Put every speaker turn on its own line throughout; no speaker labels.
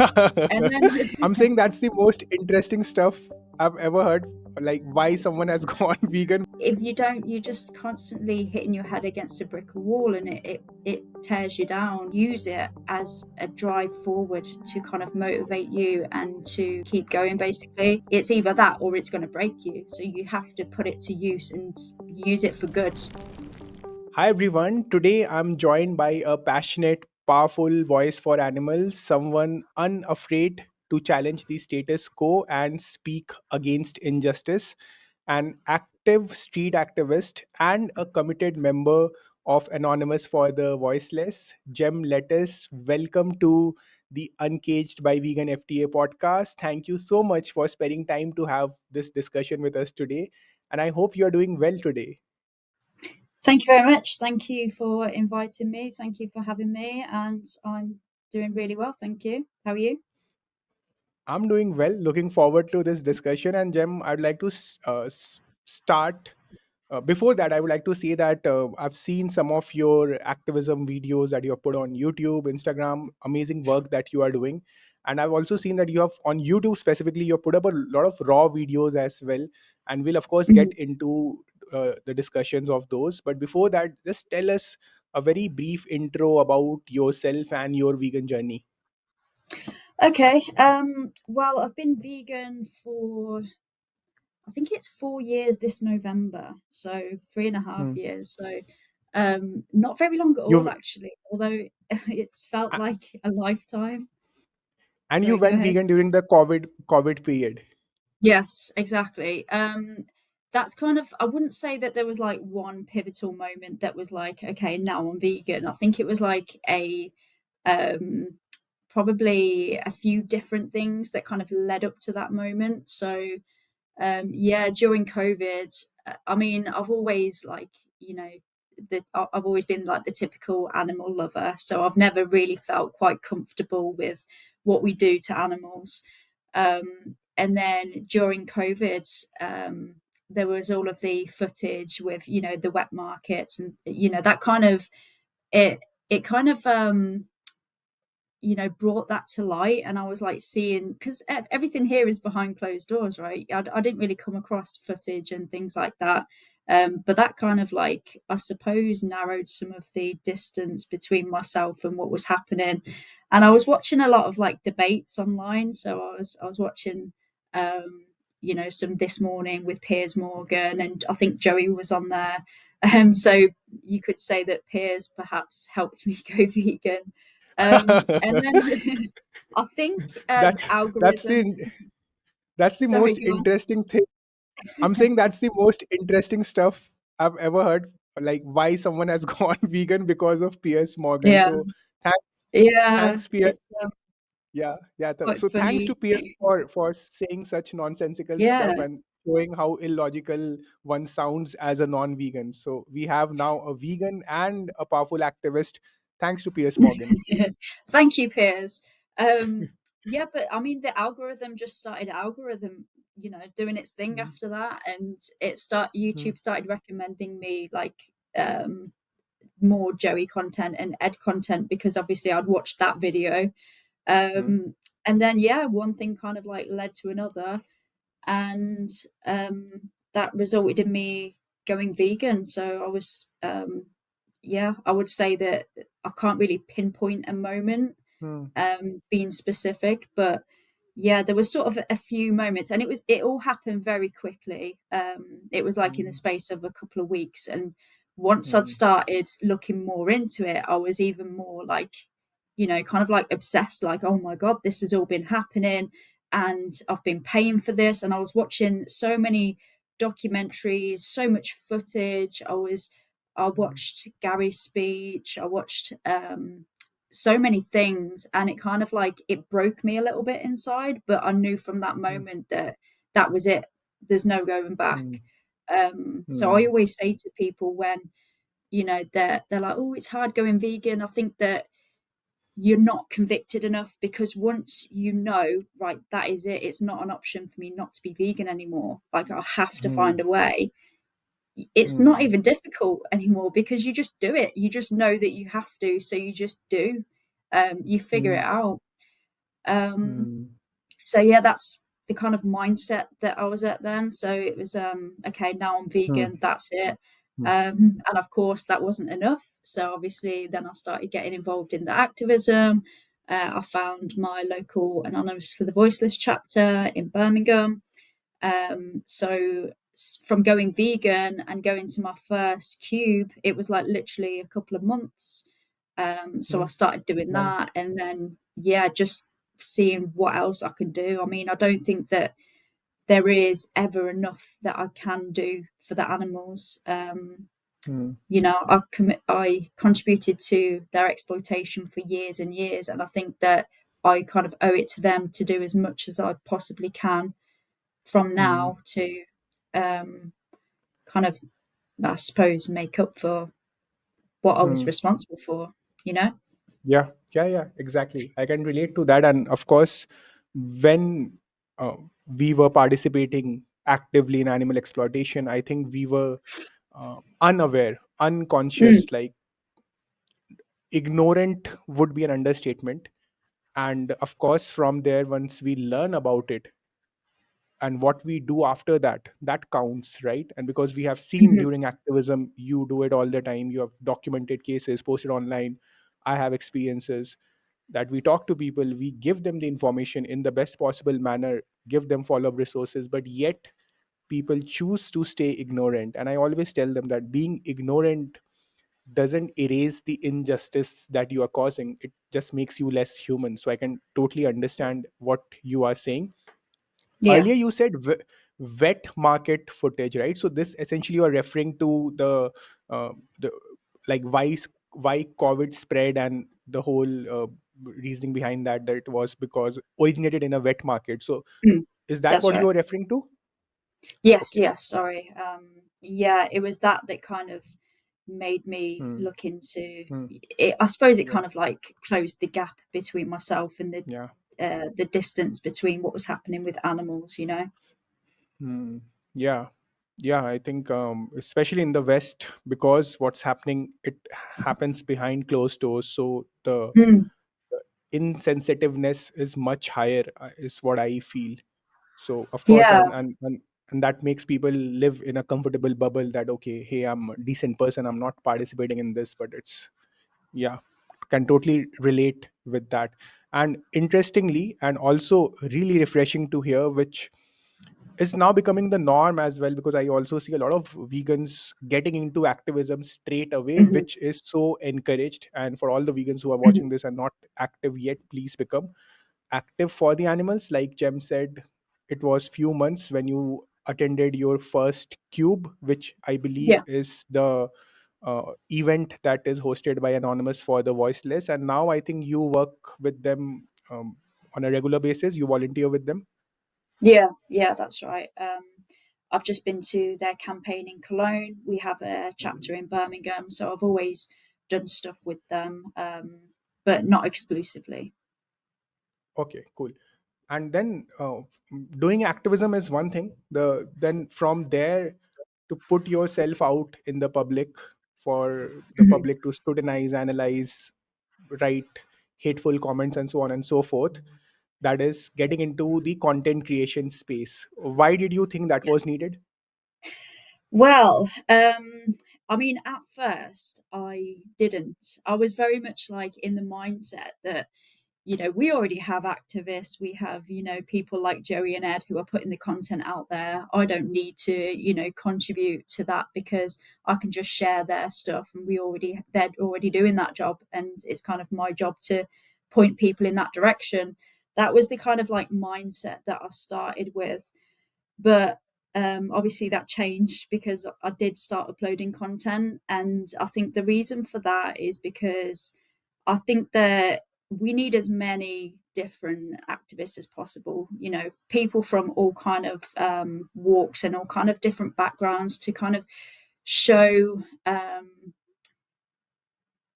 And then
I'm saying that's the most interesting stuff I've ever heard. Like why someone has gone vegan.
if you don't, you're just constantly hitting your head against a brick wall, and it tears you down. Use it as a drive forward to kind of motivate you and to keep going. Basically, it's either that or it's going to break you, so you have to put it to use and use it for good.
Hi everyone. Today I'm joined by a passionate, powerful voice for animals, someone unafraid to challenge the status quo and speak against injustice, an active street activist and a committed member of Anonymous for the Voiceless, Jem Lettuce. Welcome to the Uncaged by VeganFTA podcast. Thank you so much for spending time to have this discussion with us today, and I hope you're doing well today.
Thank you very much. Thank you for inviting me. Thank you for having me, and I'm doing really well. Thank you. How are you?
I'm doing well. Looking forward to this discussion. And Jem, I'd like to start. Before that, I would like to say that I've seen some of your activism videos that you have put on YouTube, Instagram, amazing work that you are doing. And I've also seen that you have on YouTube specifically, you have put up a lot of raw videos as well. And we'll, of course,
Mhm.
get into the discussions of those. But before that, just tell us a very brief intro about yourself and your vegan journey.
Okay. Well, I've been vegan for, I think it's 4 years this November, so 3.5 years. So not very long at all,
You've
actually, although it's felt
a-
like a lifetime.
and you
Sorry, go
went
ahead.
vegan during the COVID period.
Yes, exactly. That's kind of, I wouldn't say that there was like one pivotal moment that was like, okay, now I'm vegan. I think it was like um, probably a few different things that kind of led up to that moment. So yeah, during COVID, I mean, I've always like, you know, I've always been like the typical animal lover, so I've never really felt quite comfortable with what we do to animals. And then during COVID, there was all of the footage with, you know, the wet markets, and you know that kind of it it kind of you know, brought that to light. And I was like seeing, because everything here is behind closed doors, right? I didn't really come across footage and things like that. But that kind of like, I suppose, narrowed some of the distance between myself and what was happening. And I was watching a lot of like debates online. So I was watching you know, some This Morning with Piers Morgan, and I think Joey was on there. So you could say that Piers perhaps helped me go vegan. And then I think the
that's that's
algorithm.
the that's the
Sorry,
most
go on.
interesting thing. I'm saying that's the most interesting stuff I've ever heard. Like why someone has gone vegan because of Piers Morgan.
Yeah,
So thanks,
yeah,
thanks Piers.
it's
Yeah, yeah.
it's quite
So thanks to
funny.
Piers for saying such nonsensical
Yeah,
stuff and showing how illogical one sounds as a non-vegan. So we have now a vegan and a powerful activist. Thanks to Piers Morgan.
thank you, Piers. Um, yeah, but I mean, the algorithm just started algorithm, you know, doing its thing
Mhm.
after that, and
Mhm.
YouTube started recommending me like um more Joey content and Ed content because obviously I'd watched that video.
Mhm.
And then yeah, one thing kind of like led to another, and that resulted in me going vegan. So I was yeah, I would say that I can't really pinpoint a moment
Mhm.
being specific, but yeah, there was sort of a few moments, and it all happened very quickly. It was like in the
Mhm.
space of a couple of weeks, and once I'd
Mhm.
started looking more into it, I was even more like, you know, kind of like obsessed, like, oh my god, this has all been happening, and I've been paying for this, and I was watching so many documentaries, so much footage. I
Mhm.
watched Gary's speech. I watched so many things, and it kind of like it broke me a little bit inside, but I knew from that
Mhm.
moment that that was it. There's no going back.
Mhm.
So I
Mhm.
always say to people when, you know, they're like, oh, it's hard going vegan, I think that you're not convicted enough, because once you know, right, that is it, it's not an option for me not to be vegan anymore, like I have to find
Mhm.
a way. It's not
Mhm.
even difficult anymore because you just do it. You just know that you have to, so you just do. You figure it
Mhm.
out.
mm,
So yeah, that's the kind of mindset that I was at then. So it was okay, now I'm
mm,
vegan, that's it.
mm,
And of course that wasn't enough. So obviously then I started getting involved in the activism. I found my local Anonymous for the Voiceless chapter in Birmingham. So from going vegan and going to my first cube, it was like literally a couple of months. So I
mm.
started doing
Nice.
that, and then yeah, just seeing what else I can do. I mean, I don't think that there is ever enough that I can do for the animals.
Mm,
I contributed to their exploitation for years and years, and I think that I kind of owe it to them to do as much as I possibly can from
mm,
now to um, kind of, I suppose, make up for what I was
mm.
responsible for, you know?
Yeah, yeah, yeah, exactly. I can relate to that. And of course, when uh, we were participating actively in animal exploitation, I think we were unaware,
Mm,
unconscious, like ignorant would be an understatement. And of course, from there, once we learn about it, and what we do after that, that counts, right? And because we have seen
mhm,
during activism, you do it all the time, you have documented cases posted online. I have experiences that we talk to people, we give them the information in the best possible manner, give them follow-up resources, but yet people choose to stay ignorant. And I always tell them that being ignorant doesn't erase the injustice that you are causing, it just makes you less human. So I can totally understand what you are saying.
yeah.
Earlier you said wet market footage, right? So this essentially you are referring to the like why covid spread, and the whole reasoning behind that, that it was because originated in a wet market. So
Mm,
is that
that's
what you
right.
are referring to?
Yes,
Okay.
yes, sorry. Yeah, it was that that kind of made me
Hmm.
look into
Hmm.
it. I suppose it
Yeah.
kind of like closed the gap between myself and
Yeah.
the distance between what was happening with animals, you know?
Hmm. Yeah. Yeah, I think especially in the west, because what's happening, it happens behind closed doors, so
Mm,
the insensitiveness is much higher, is what I feel. So of course,
yeah,
and that makes people live in a comfortable bubble that okay, hey, I'm a decent person, I'm not participating in this, but it's, yeah, can totally relate with that. And interestingly, and also really refreshing to hear, which is now becoming the norm as well, because I also see a lot of vegans getting into activism straight away,
mhm,
which is so encouraged. And for all the vegans who are
mhm,
watching this and not active yet, please become active for the animals. Like Jem said, it was few months when you attended your first cube, which I believe
yeah.
is the event that is hosted by Anonymous for the Voiceless. And now I think you work with them on a regular basis, you volunteer with them.
Yeah, yeah, that's right. I've just been to their campaign in Cologne. We have a chapter in Birmingham, so I've always done stuff with them, but not exclusively.
Okay, cool. And then doing activism is one thing, then from there to put yourself out in the public for the
Mhm.
public to scrutinize, analyze, write hateful comments and so on and so forth, that is getting into the content creation space. Why did you think that was
Yes.
needed?
Well, I mean, at first I didn't. I was very much like in the mindset that we already have activists. We have, people like Joey and Ed who are putting the content out there. I don't need to, contribute to that because I can just share their stuff and they're already doing that job. And it's kind of my job to point people in that direction. That was the kind of like mindset that I started with. But obviously that changed because I did start uploading content. And I think the reason for that is because I think that we need as many different activists as possible, people from all kind of walks and all kind of different backgrounds to kind of show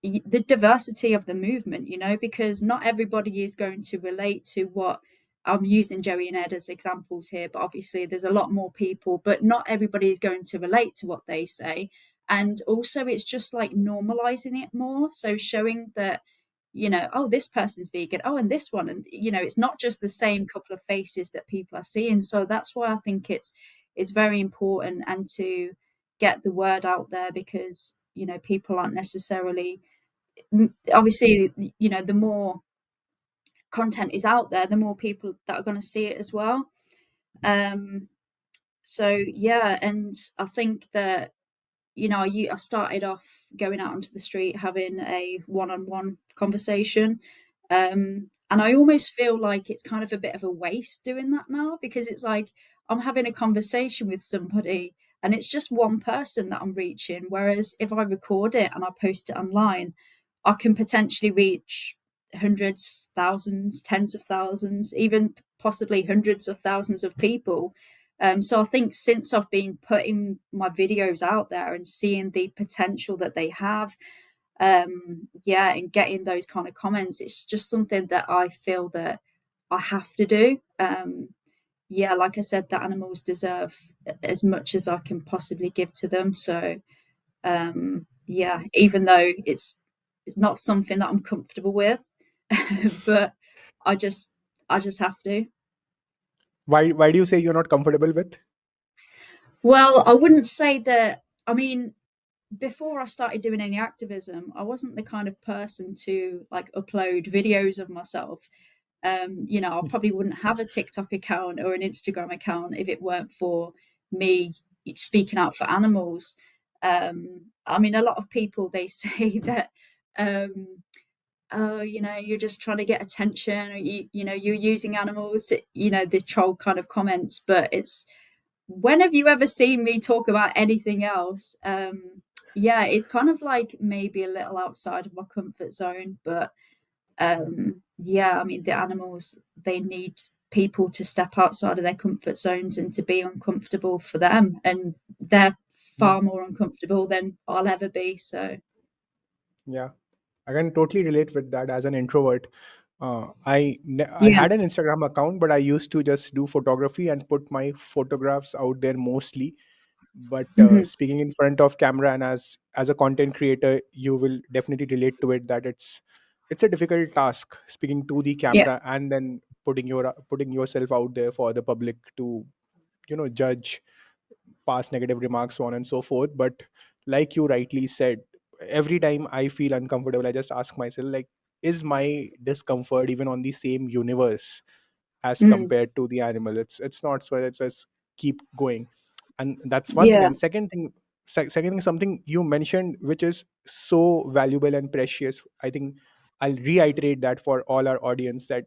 the diversity of the movement, because not everybody is going to relate to what I'm using Joey and Ed as examples here, but obviously there's a lot more people, but not everybody is going to relate to what they say. And also, it's just like normalizing it more. So showing that oh, this person's vegan, oh, and this one, and it's not just the same couple of faces that people are seeing. So that's why I think it's very important, and to get the word out there, because people aren't necessarily, obviously, the more content is out there, the more people that are going to see it as well. um so yeah, and I think that I started off going out onto the street, having a one-on-one conversation. And I almost feel like it's kind of a bit of a waste doing that now, because it's like I'm having a conversation with somebody and it's just one person that I'm reaching. Whereas if I record it and I post it online, I can potentially reach hundreds, thousands, tens of thousands, even possibly hundreds of thousands of people. So I think since I've been putting my videos out there and seeing the potential that they have, yeah, and getting those kind of comments, it's just something that I feel that I have to do. Yeah, like I said, the animals deserve as much as I can possibly give to them. So yeah, even though it's not something that I'm comfortable with, but I just I just have to.
Why do you say you're not comfortable with?
Well, I wouldn't say that. I mean, before I started doing any activism, I wasn't the kind of person to like upload videos of myself. I probably wouldn't have a TikTok account or an Instagram account if it weren't for me speaking out for animals. I mean, a lot of people, they say that, um, oh, you're just trying to get attention, or you're using animals to, the troll kind of comments. But it's, when have you ever seen me talk about anything else? Yeah, it's kind of like maybe a little outside of my comfort zone, but yeah, I mean, the animals, they need people to step outside of their comfort zones and to be uncomfortable for them, and they're
Yeah.
far more uncomfortable than I'll ever be. So
Yeah. I can totally relate with that as an introvert. I
yeah.
had an Instagram account, but I used to just do photography and put my photographs out there mostly. But
Hmm.
speaking in front of camera, and as a content creator, you will definitely relate to it that it's a difficult task speaking to the
Yeah.
camera and then putting yourself out there for the public to judge, pass negative remarks, so on and so forth. But like you rightly said, every time I feel uncomfortable, I just ask myself, like, is my discomfort even on the same universe as
Mm.
compared to the animal? It's not. So let's just keep going. And that's one thing.
Yeah.
And second thing, something you mentioned which is so valuable and precious, I think I'll reiterate that for all our audience, that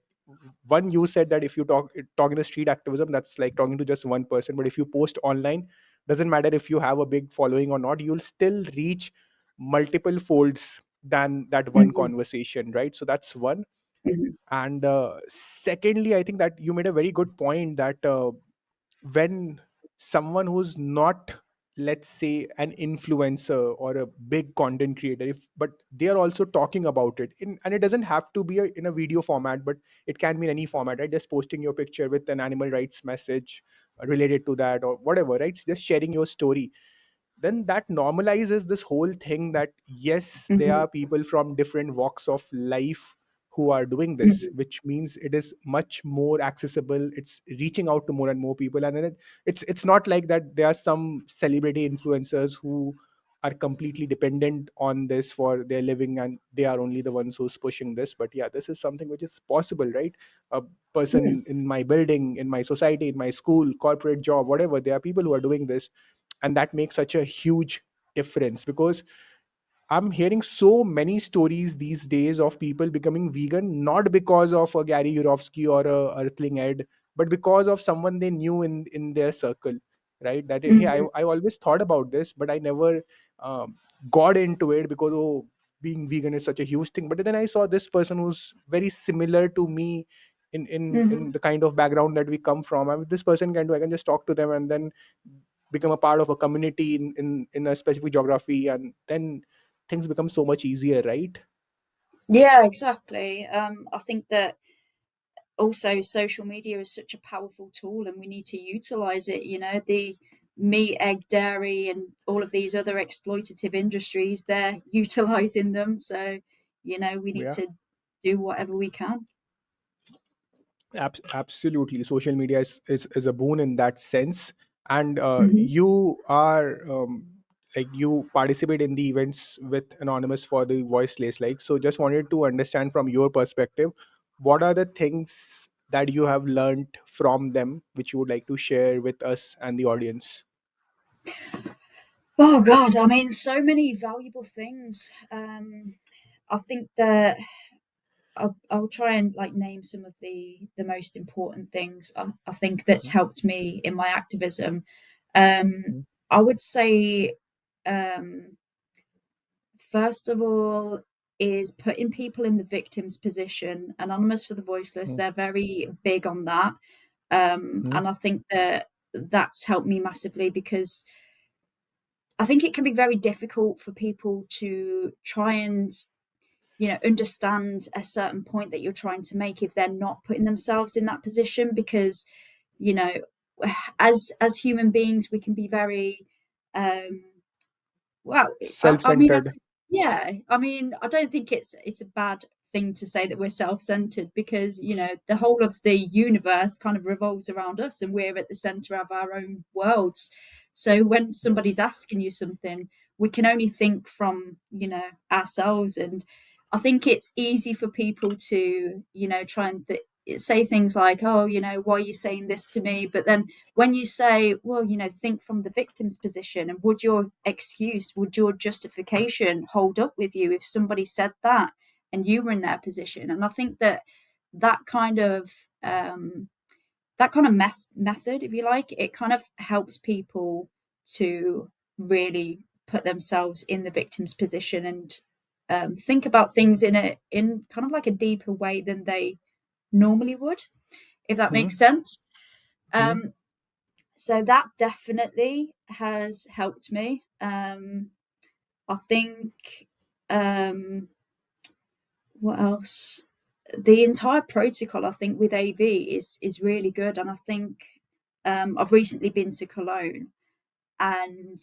one, you said that if you talk in a street activism, that's like talking to just one person. But if you post online, doesn't matter if you have a big following or not, you'll still reach multiple folds than that one
Hmm.
conversation, right? So that's one.
Hmm.
And secondly, I think that you made a very good point that when someone who's not, let's say, an influencer or a big content creator, if but they are also talking about it and it doesn't have to be in a video format, but it can be in any format, right? Just posting your picture with an animal rights message related to that or whatever, right? Just sharing your story, then that normalizes this whole thing that yes, there
Hmm.
are people from different walks of life who are doing this,
Hmm.
which means it is much more accessible. It's reaching out to more and more people, and then it's not like that there are some celebrity influencers who are completely dependent on this for their living and they are only the ones who's pushing this. But yeah, this is something which is possible, right? A
Mm.
person in my building, in my society, in my school, corporate job, whatever, there are people who are doing this, and that makes such a huge difference because I'm hearing so many stories these days of people becoming vegan not because of a Gary Yurovsky or a Earthling Ed, but because of someone they knew in their circle, right? That hey,
Hmm.
I always thought about this, but I never um, got into it because being vegan is such a huge thing. But then I saw this person who's very similar to me in
Hmm.
the kind of background that we come from. I mean, this person can do. I can just talk to them and then become a part of a community in a specific geography, and then things become so much easier, right?
Yeah, exactly. I think that also social media is such a powerful tool, and we need to utilize it. The meat, egg, dairy, and all of these other exploitative industries, they're utilizing them. So we need
Yeah.
to do whatever we can.
Absolutely, social media is a boon in that sense. And
Mhm.
you are like, you participate in the events with Anonymous for the Voiceless, like, so just wanted to understand from your perspective, what are the things that you have learned from them which you would like to share with us and the audience?
Oh God, I mean, so many valuable things. I think that I'll try and like name some of the most important things I think that's
Mhm.
helped me in my activism. Um, I would say, um, first of all, is putting people in the victim's position. Anonymous for the Voiceless,
Mhm.
they're very big on that.
Mhm.
And I think that that's helped me massively because I think it can be very difficult for people to try and understand a certain point that you're trying to make if they're not putting themselves in that position because you know as human beings we can be very um well, I mean,
Self-centered.
yeah, I mean, I don't think it's a bad thing to say that we're self-centered because, the whole of the universe kind of revolves around us and we're at the center of our own worlds. So when somebody's asking you something, we can only think from, ourselves. And I think it's easy for people to, try and say things like, oh, why are you saying this to me? But then when you say, well, think from the victim's position, and would your justification hold up with you if somebody said that and you were in their position? And I think that that kind of um, method, if you like, it kind of helps people to really put themselves in the victim's position and think about things in kind of like a deeper way than they normally would, if that makes
Mhm.
sense.
Mhm.
Um, so that definitely has helped me. I think um, what else? The entire protocol, I think, with AV is really good, and I think I've recently been to Cologne, and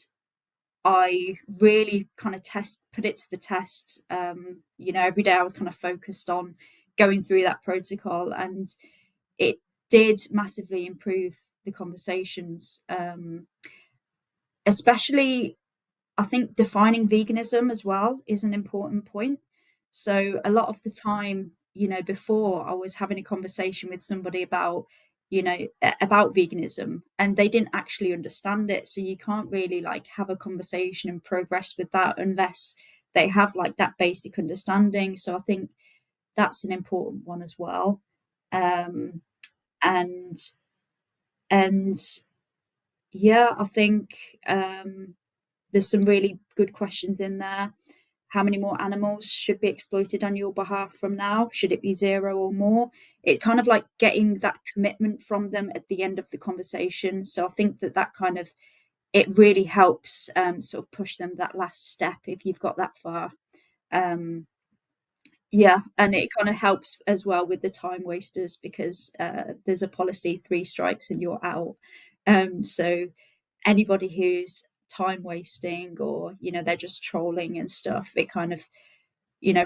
I really kind of put it to the test. Every day I was kind of focused on going through that protocol, and it did massively improve the conversations, especially I think defining veganism as well is an important point. So a lot of the time, before I was having a conversation with somebody about, about veganism and they didn't actually understand it. So you can't really like have a conversation and progress with that unless they have like that basic understanding. So I think that's an important one as well. Um, and and yeah, I think there's some really good questions in there. How many more animals should be exploited on your behalf from now? Should it be zero or more? It's kind of like getting that commitment from them at the end of the conversation. So I think that kind of it really helps sort of push them that last step if you've got that far. Um, yeah, and it kind of helps as well with the time wasters because there's a policy: three strikes and you're out. So anybody who's time wasting or they're just trolling and stuff, it kind of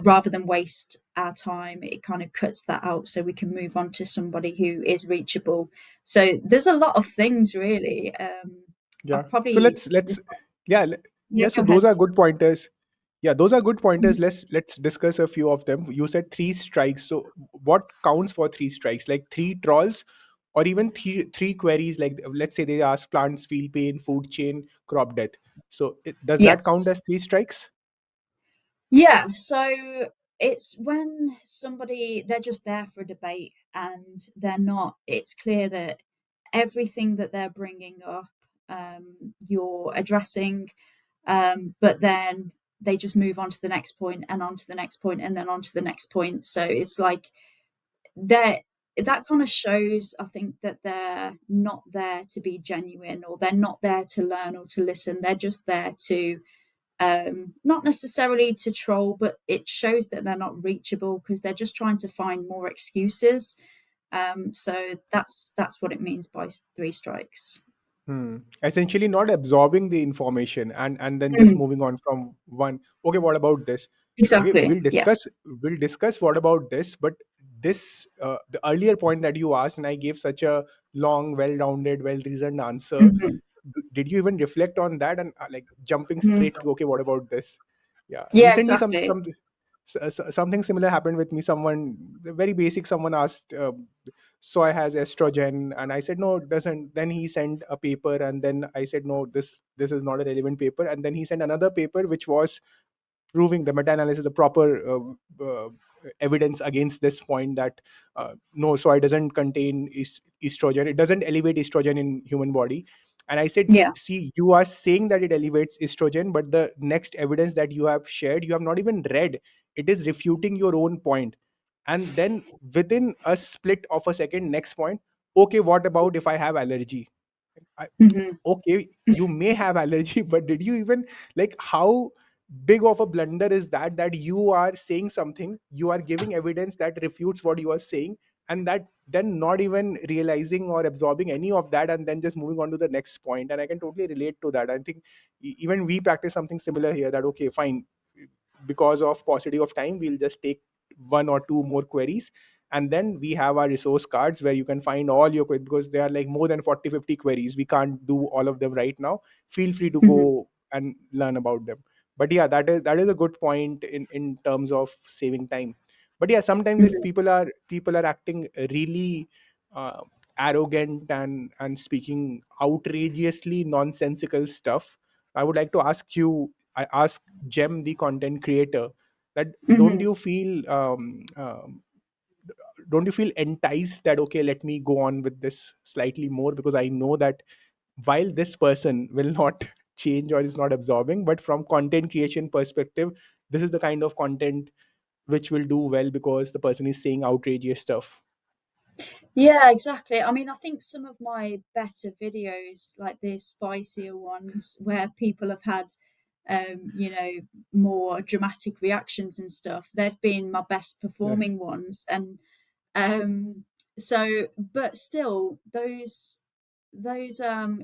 rather than waste our time, it kind of cuts that out so we can move on to somebody who is reachable. So there's a lot of things really.
Yeah.
I've
So
probably
let's yeah,
yeah,
yeah. So
go
those
ahead.
are good pointers. Yeah, those are good
Mhm.
pointers. Let's discuss a few of them. You said three strikes. So what counts for three strikes? Like three trolls, or even three queries? Like, let's say they ask plants feel pain, food chain, crop death. So does that count
Yes.
as three strikes?
Yeah, so it's when somebody they're just there for a debate and they're not it's clear that everything that they're bringing up you're addressing, but then they just move on to the next point and on to the next point and then on to the next point. So it's like they're that kind of shows, I think, that they're not there to be genuine or they're not there to learn or to listen. They're just there to not necessarily to troll, but it shows that they're not reachable because they're just trying to find more excuses. So that's what it means by three strikes.
Hmm. Essentially, not absorbing the information and then just
Mm.
moving on from one. Okay, what about this? Okay,
Exactly. Yeah.
we'll discuss what about this, but this the earlier point that you asked, and I gave such a long, well-rounded, well-reasoned answer.
Hmm.
Did you even reflect on that, and like jumping
Mm.
straight to, okay, what about this? Yeah,
Yeah,
recently
exactly.
something similar happened with me. Someone very basic, someone asked, soy has estrogen, and I said no, it doesn't. Then he sent a paper, and then I said no, this is not a relevant paper, and then he sent another paper which was proving the meta-analysis, the proper evidence against this point that no, soy doesn't contain estrogen, it doesn't elevate estrogen in human body. And I said,
Yeah.
see, you are saying that it elevates estrogen, but the next evidence that you have shared, you have not even read. It is refuting your own point. And then within a split of a second, next point, okay, what about if I have allergy? I,
Hmm.
okay, you may have allergy, but did you even, like, how big of a blunder is that, that you are saying something, you are giving evidence that refutes what you are saying, and that then not even realizing or absorbing any of that, and then just moving on to the next point. And I can totally relate to that. I think even we practice something similar here, that okay, fine, because of paucity of time, we'll just take one or two more queries, and then we have our resource cards where you can find all your queries, because there are like more than 40-50 queries. We can't do all of them right now. Feel free to
Hmm.
go and learn about them. But yeah, that is a good point in terms of saving time. But yeah, sometimes if
Hmm.
people are acting really uh, arrogant and speaking outrageously nonsensical stuff, I would like to ask you, I ask Jem, the content creator, that don't
Hmm.
you feel don't you feel enticed that okay, let me go on with this slightly more, because I know that while this person will not change or is not absorbing, but from content creation perspective, this is the kind of content which will do well because the person is saying outrageous stuff.
Yeah, exactly. I mean, I think some of my better videos, like the spicier ones, where people have had, you know, more dramatic reactions and stuff, they've been my best
Yeah.
performing ones. And so, but still, those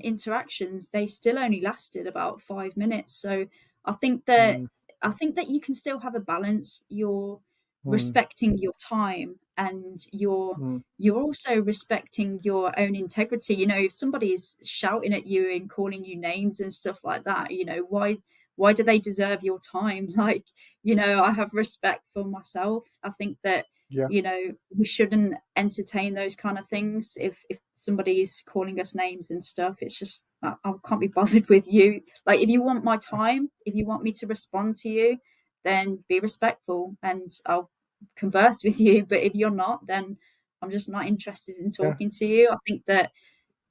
interactions, they still only lasted about 5 minutes. So I think that
Mm,
I think that you can still have a balance. You're
mm,
respecting your time, and
mm,
you're also respecting your own integrity. You know, if somebody's shouting at you and calling you names and stuff like that, you know, why do they deserve your time? Like, you know, I have respect for myself. I think that,
yeah.
you know, we shouldn't entertain those kind of things. If somebody's calling us names and stuff, it's just I can't be bothered with you. Like, if you want my time, if you want me to respond to you, then be respectful and I'll converse with you. But if you're not, then I'm just not interested in
Yeah.
talking to you. I think that,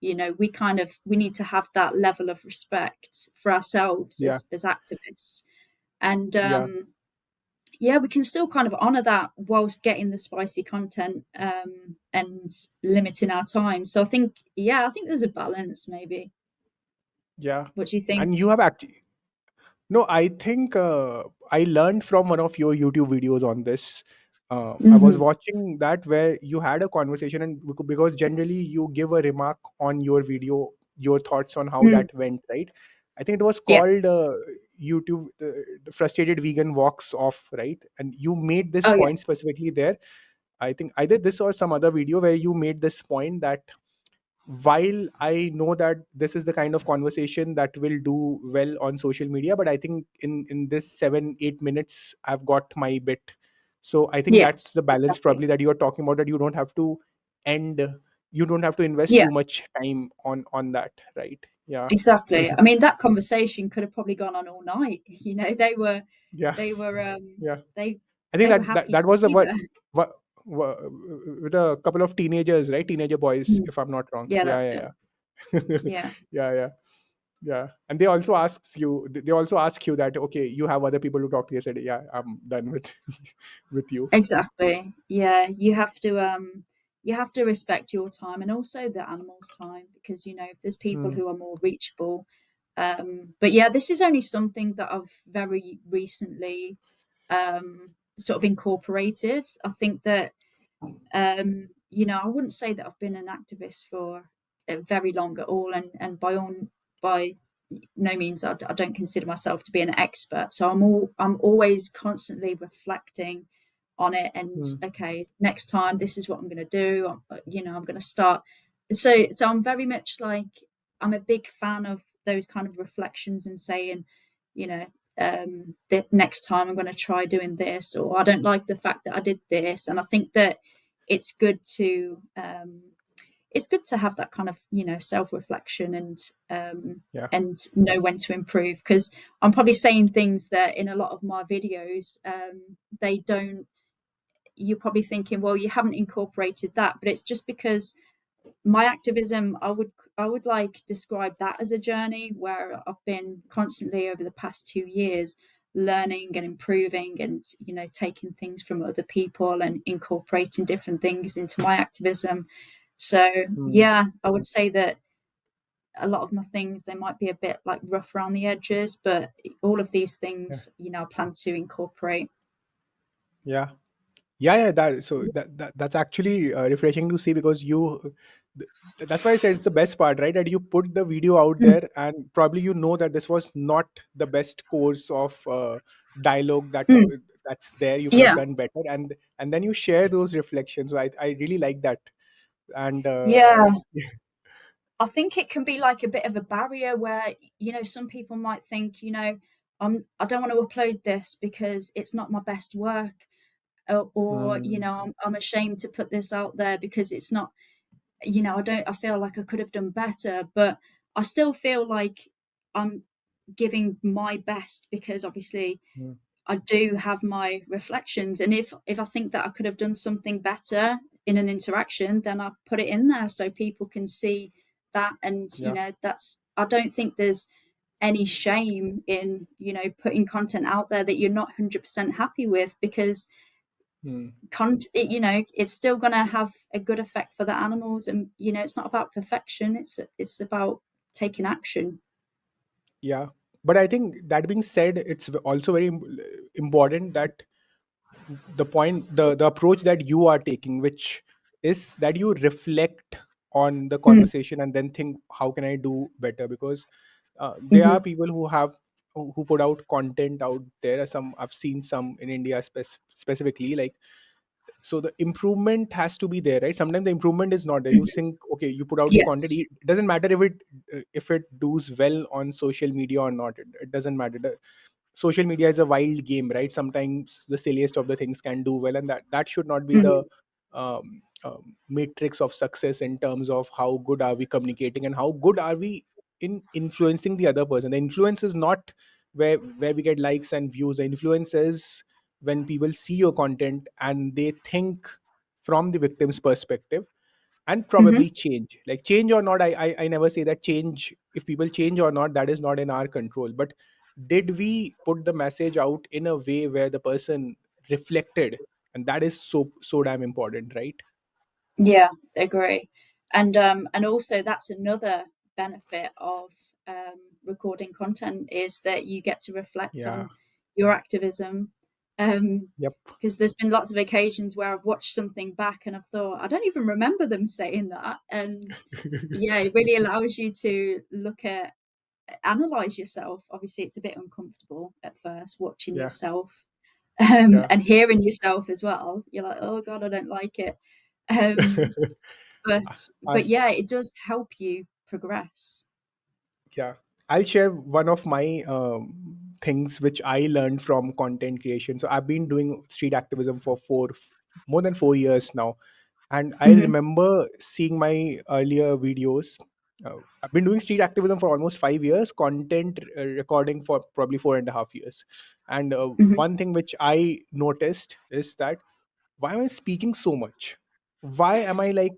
you know, we need to have that level of respect for ourselves
Yeah.
as activists. And
Yeah.
yeah, we can still kind of honor that whilst getting the spicy content, and limiting our time. So I think, yeah, I think there's a balance maybe.
Yeah.
What do you think?
And you have actually, no, I think I learned from one of your YouTube videos on this. I was
Hmm.
watching that where you had a conversation, and because generally you give a remark on your video, your thoughts on how
Mm.
that went, right? I think it was called
Yes.
YouTube, the Frustrated Vegan Walks Off, right? And you made this
Oh yeah.
point specifically there. I think either this or some other video where you made this point that while I know that this is the kind of conversation that will do well on social media, but I think in this 7-8 minutes I've got my bit. So I think that's
Yes.
the balance
Exactly.
probably that you are talking about, that you don't have to end, you don't have to invest
Yeah.
too much time on that, right? Yeah.
Exactly. I mean, that conversation could have probably gone on all night. You know,
Yeah.
they were
Yeah.
they
I think
they were
that
happy
that
to
was the
be
what,
there.
what, with a couple of teenagers, right? Teenager boys,
Mm.
if I'm not wrong.
Yeah,
Yeah,
that's it.
yeah, yeah.
Yeah.
Yeah, yeah. Yeah, and they also asks you. They also ask you that okay, you have other people to talk to. You said, yeah, I'm done with with you.
Exactly. Yeah, you have to respect your time and also the animals' time, because, you know, if there's people
Hmm.
who are more reachable. But yeah, this is only something that I've very recently sort of incorporated. I think that, you know, I wouldn't say that I've been an activist for very long at all, and by no means I don't consider myself to be an expert. So I'm always constantly reflecting on it, and
Mm.
okay, next time this is what I'm going to do. I'm going to start. So I'm very much like, I'm a big fan of those kind of reflections and saying, you know, the next time I'm going to try doing this, or I don't like the fact that I did this. And I think that it's good to have that kind of, self-reflection,
Yeah.
and know when to improve, because I'm probably saying things that in a lot of my videos, they don't you're probably thinking, well, you haven't incorporated that, but it's just because my activism, I would like describe that as a journey where I've been constantly over the past 2 years learning and improving, and taking things from other people and incorporating different things into my activism. So
Mm.
yeah, I would say that a lot of my things, they might be a bit like rough around the edges, but all of these
Yeah.
things, I plan to incorporate.
Yeah. Yeah, that's actually refreshing to see, because that's why I said it's the best part, right? That you put the video out
Mm,
there, and probably you know that this was not the best course of dialogue
mm,
that's there. You could have
yeah,
done better, and then you share those reflections. So I really like that. And
yeah. I think it can be like a bit of a barrier where, some people might think, I don't want to upload this because it's not my best work, or
mm,
I'm ashamed to put this out there because it's not, I feel like I could have done better, but I still feel like I'm giving my best, because obviously
mm,
I do have my reflections, and if I think that I could have done something better in an interaction, then I put it in there so people can see that. And
yeah.
that's, I don't think there's any shame in putting content out there that you're not 100% happy with, because
Mm.
it's still going to have a good effect for the animals, and it's not about perfection, it's about taking action.
Yeah. But I think, that being said, it's also very important that the approach that you are taking, which is that you reflect on the
Mm,
conversation and then think, how can I do better? Because there
mhm,
are people who put out content out there. Some I've seen some in India specifically, like, so the improvement has to be there, right? Sometimes the improvement is not there. You
mhm.
think, okay, you put out the content,
Yes.
it doesn't matter if it does well on social media or not. It doesn't matter. Social media is a wild game, right? Sometimes the silliest of the things can do well, and that should not be the
Mhm.
matrix of success in terms of how good are we communicating and how good are we in influencing the other person. The influence is not where we get likes and views. The influence is when people see your content and they think from the victim's perspective, and
Mhm.
probably change. Like, change or not, I never say that change, if people change or not, that is not in our control. But did we put the message out in a way where the person reflected? And that is so damn important, right?
Yeah, agree. And also that's another benefit of recording content, is that you get to reflect
Yeah.
on your activism. Um,
Yep.
because there's been lots of occasions where I've watched something back and I've thought, I don't even remember them saying that. And yeah, it really allows you to look at analyze yourself. Obviously, it's a bit uncomfortable at first watching
Yeah.
yourself,
Yeah.
and hearing yourself as well. You're like, oh God, I don't like it. Um, but
I,
yeah, it does help you progress.
yeah, I'll share one of my things which I learned from content creation. So I've been doing street activism for more than 4 years now, and I
Hmm.
remember seeing my earlier videos. I've been doing street activism for almost 5 years, content recording for probably 4.5 years. And
Hmm.
one thing which I noticed is that, why am I speaking so much? Why am I like,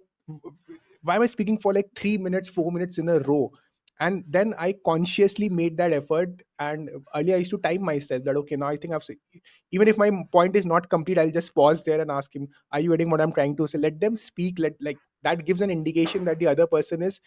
why am I speaking for like 3 minutes, 4 minutes in a row? And then I consciously made that effort. And earlier I used to time myself that, okay, now I think even if my point is not complete, I'll just pause there and ask him, are you getting what I'm trying to say? Let them speak. Like, that gives an indication that the other person is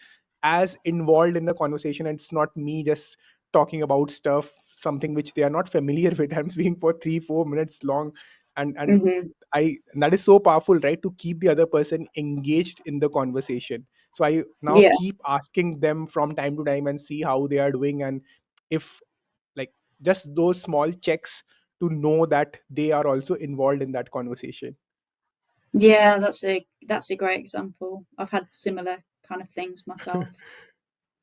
as involved in the conversation, and it's not me just talking about stuff, something which they are not familiar with. I'm speaking for 3 4 minutes long, and
Hmm.
and that is so powerful, right, to keep the other person engaged in the conversation. So I now
Yeah.
keep asking them from time to time and see how they are doing, and if, like, just those small checks to know that they are also involved in that conversation.
Yeah, that's a great example. I've had similar kind of things myself.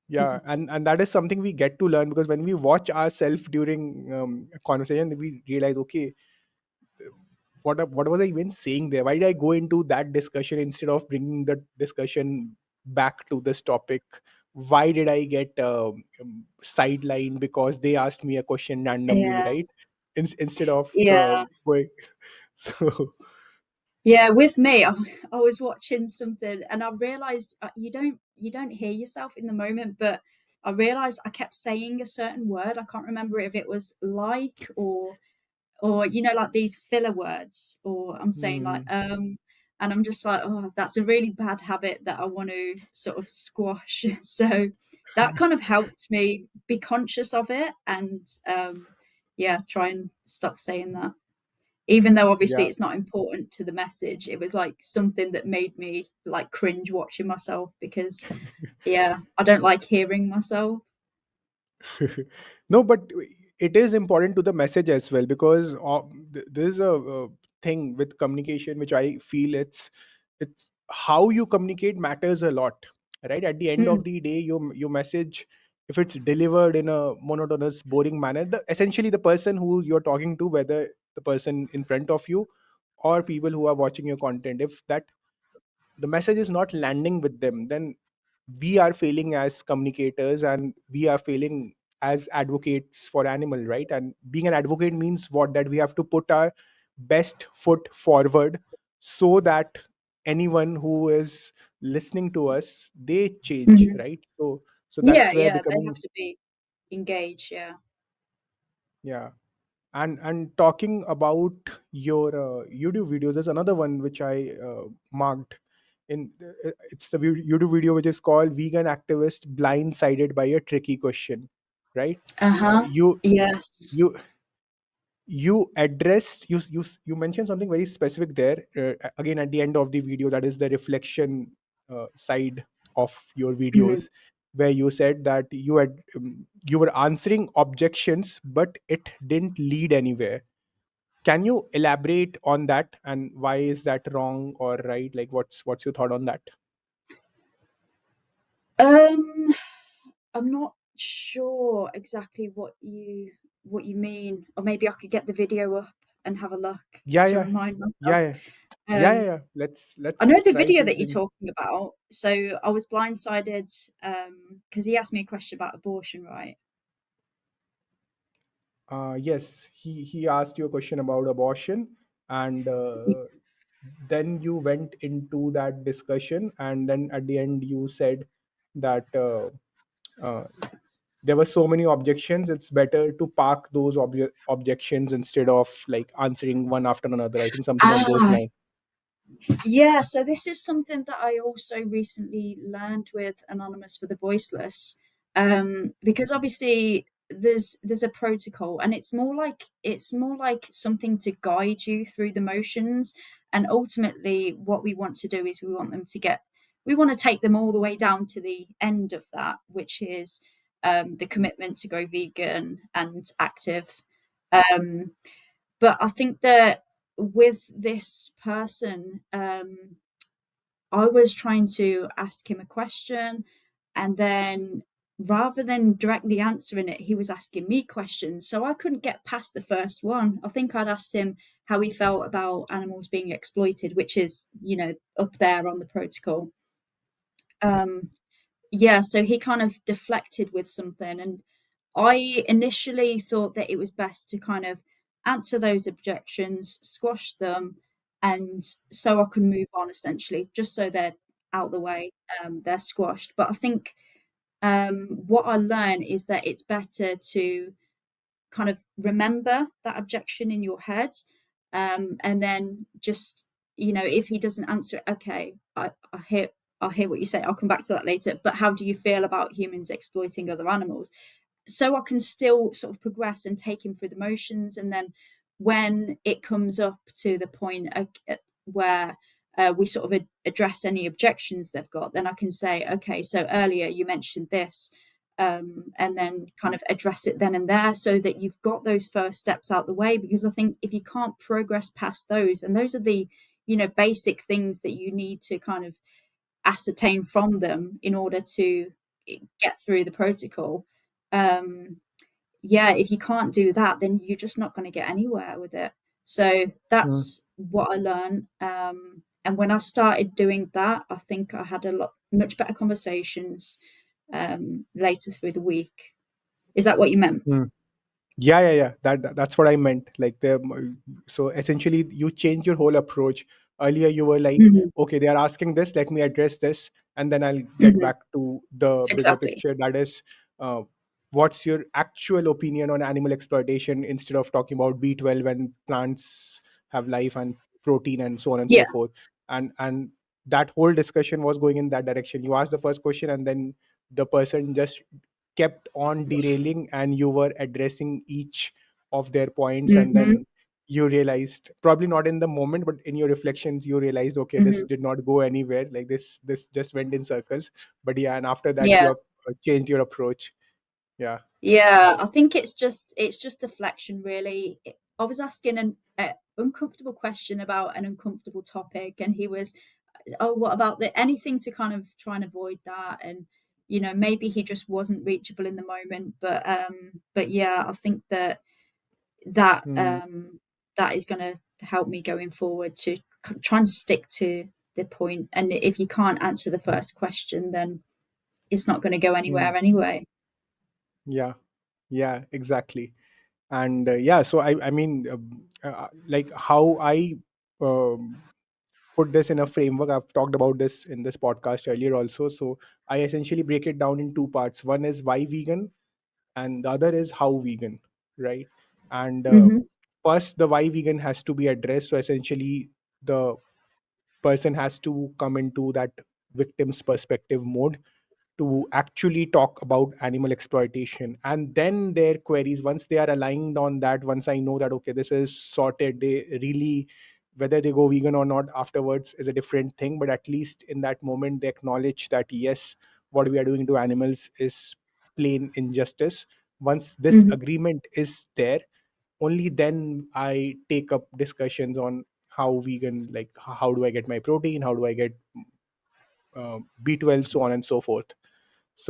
Yeah, and that is something we get to learn, because when we watch ourselves during a conversation, we realize, okay, what was I even saying there? Why did I go into that discussion instead of bringing the discussion back to this topic? Why did I get sidelined because they asked me a question randomly,
Yeah,
right? Instead of
yeah,
going. So
yeah. With me, I was watching something, and I realized you don't hear yourself in the moment, but I realized I kept saying a certain word. I can't remember if it was like or like these filler words, or I'm saying like
hmm,
and I'm just like, oh, that's a really bad habit that I want to sort of squash. So that kind of helped me be conscious of it, and yeah, try and stop saying that, even though obviously
yeah.
it's not important to the message. It was like something that made me like cringe watching myself, because yeah, I don't like hearing myself.
No, but it is important to the message as well, because there is a thing with communication which I feel it's how you communicate matters a lot, right? At the end
Mm,
of the day, your message, if it's delivered in a monotonous, boring manner, essentially the person who you're talking to, whether the person in front of you or people who are watching your content, if that the message is not landing with them, then we are failing as communicators, and we are failing as advocates for animal, right? And being an advocate means what? That we have to put our best foot forward, so that anyone who is listening to us, they change,
mhm.
right? So
Yeah,
that's where
yeah, they have
becoming.
to be engaged. Yeah.
Yeah. And talking about your YouTube videos, there's another one which I marked in. It's the YouTube video which is called "Vegan Activist Blindsided by a Tricky Question," right?
Uh huh.
You
Yes.
you you addressed, you mentioned something very specific there, again at the end of the video, that is the reflection side of your
Mhm.
videos, where you said that you were answering objections, but it didn't lead anywhere. Can you elaborate on that, and why is that wrong or right? Like, what's your thought on that?
Um, I'm not sure exactly what you mean, or maybe I could get the video up and have a look
Yeah,
to
yeah,
remind
yeah,
myself.
yeah, yeah, yeah,
Um,
yeah. let's
I
let's
know the
try
video
to
that you're
bring.
talking about. So I was blindsided because he asked me a question about abortion, right?
Yes, he asked you a question about abortion, and then you went into that discussion, and then at the end you said that uh, there were so many objections. It's better to park those objections instead of like answering one after another. I think something on those
Ah,
lines.
yeah, so this is something that I also recently learned with Anonymous for the Voiceless. Because obviously there's a protocol, and it's more like something to guide you through the motions. And ultimately what we want to do is we want to take them all the way down to the end of that, which is the commitment to go vegan and active. Um, but I think that with this person, I was trying to ask him a question, and then rather than directly answering it, he was asking me questions. So I couldn't get past the first one. I think I'd asked him how he felt about animals being exploited, which is, up there on the protocol. Um, yeah, so he kind of deflected with something, and I initially thought that it was best to kind of answer those objections, squash them, and so I can move on essentially, just so they're out the way, they're squashed. But I think what I learned is that it's better to kind of remember that objection in your head, and then just, if he doesn't answer it, okay, I hear what you say. I'll come back to that later. But how do you feel about humans exploiting other animals? So I can still sort of progress and take him through the motions, and then when it comes up to the point where we sort of address any objections they've got, then I can say, okay, so earlier you mentioned this, and then kind of address it then and there, so that you've got those first steps out the way. Because I think if you can't progress past those, and those are the, basic things that you need to kind of ascertain from them in order to get through the protocol. Yeah, if you can't do that, then you're just not going to get anywhere with it. So
Mm,
that's what I learned. And when I started doing that, I think I had much better conversations later through the week. Is that what you meant?
mm. Yeah. That's what I meant. Like so essentially, you change your whole approach. Earlier, you were like,
Hmm.
okay, they are asking this. Let me address this, and then I'll get
Hmm.
back to the bigger
Exactly.
picture. That is, uh, what's your actual opinion on animal exploitation instead of talking about B12 and plants have life and protein and so on and
Yeah.
so forth. And that whole discussion was going in that direction. You asked the first question, and then the person just kept on derailing, and you were addressing each of their points, and
Hmm.
then you realized, probably not in the moment but in your reflections, you realized, okay, this
Hmm.
did not go anywhere, like this just went in circles. But yeah, and after that you
Yeah.
have changed your approach. Yeah.
Yeah, I think it's just deflection, really. I was asking an uncomfortable question about an uncomfortable topic, and he was, "Oh, what about the anything to kind of try and avoid that?" And maybe he just wasn't reachable in the moment, but yeah, I think that
Hmm.
um, that is going to help me going forward to try and stick to the point. And if you can't answer the first question, then it's not going to go
Hmm.
anywhere anyway.
Yeah, yeah, exactly. And yeah, so I mean, like how I um, put this in a framework. I've talked about this in this podcast earlier also. So I essentially break it down in two parts. One is why vegan, and the other is how vegan, right? And
Hmm.
first, the why vegan has to be addressed. So essentially, the person has to come into that victim's perspective mode to actually talk about animal exploitation, and then their queries, once they are aligned on that, once I know that okay, this is sorted, they really, whether they go vegan or not afterwards is a different thing, but at least in that moment they acknowledge that yes, what we are doing to animals is plain injustice. Once this
Hmm.
agreement is there, only then I take up discussions on how vegan, like how do I get my protein, how do I get B12, so on and so forth.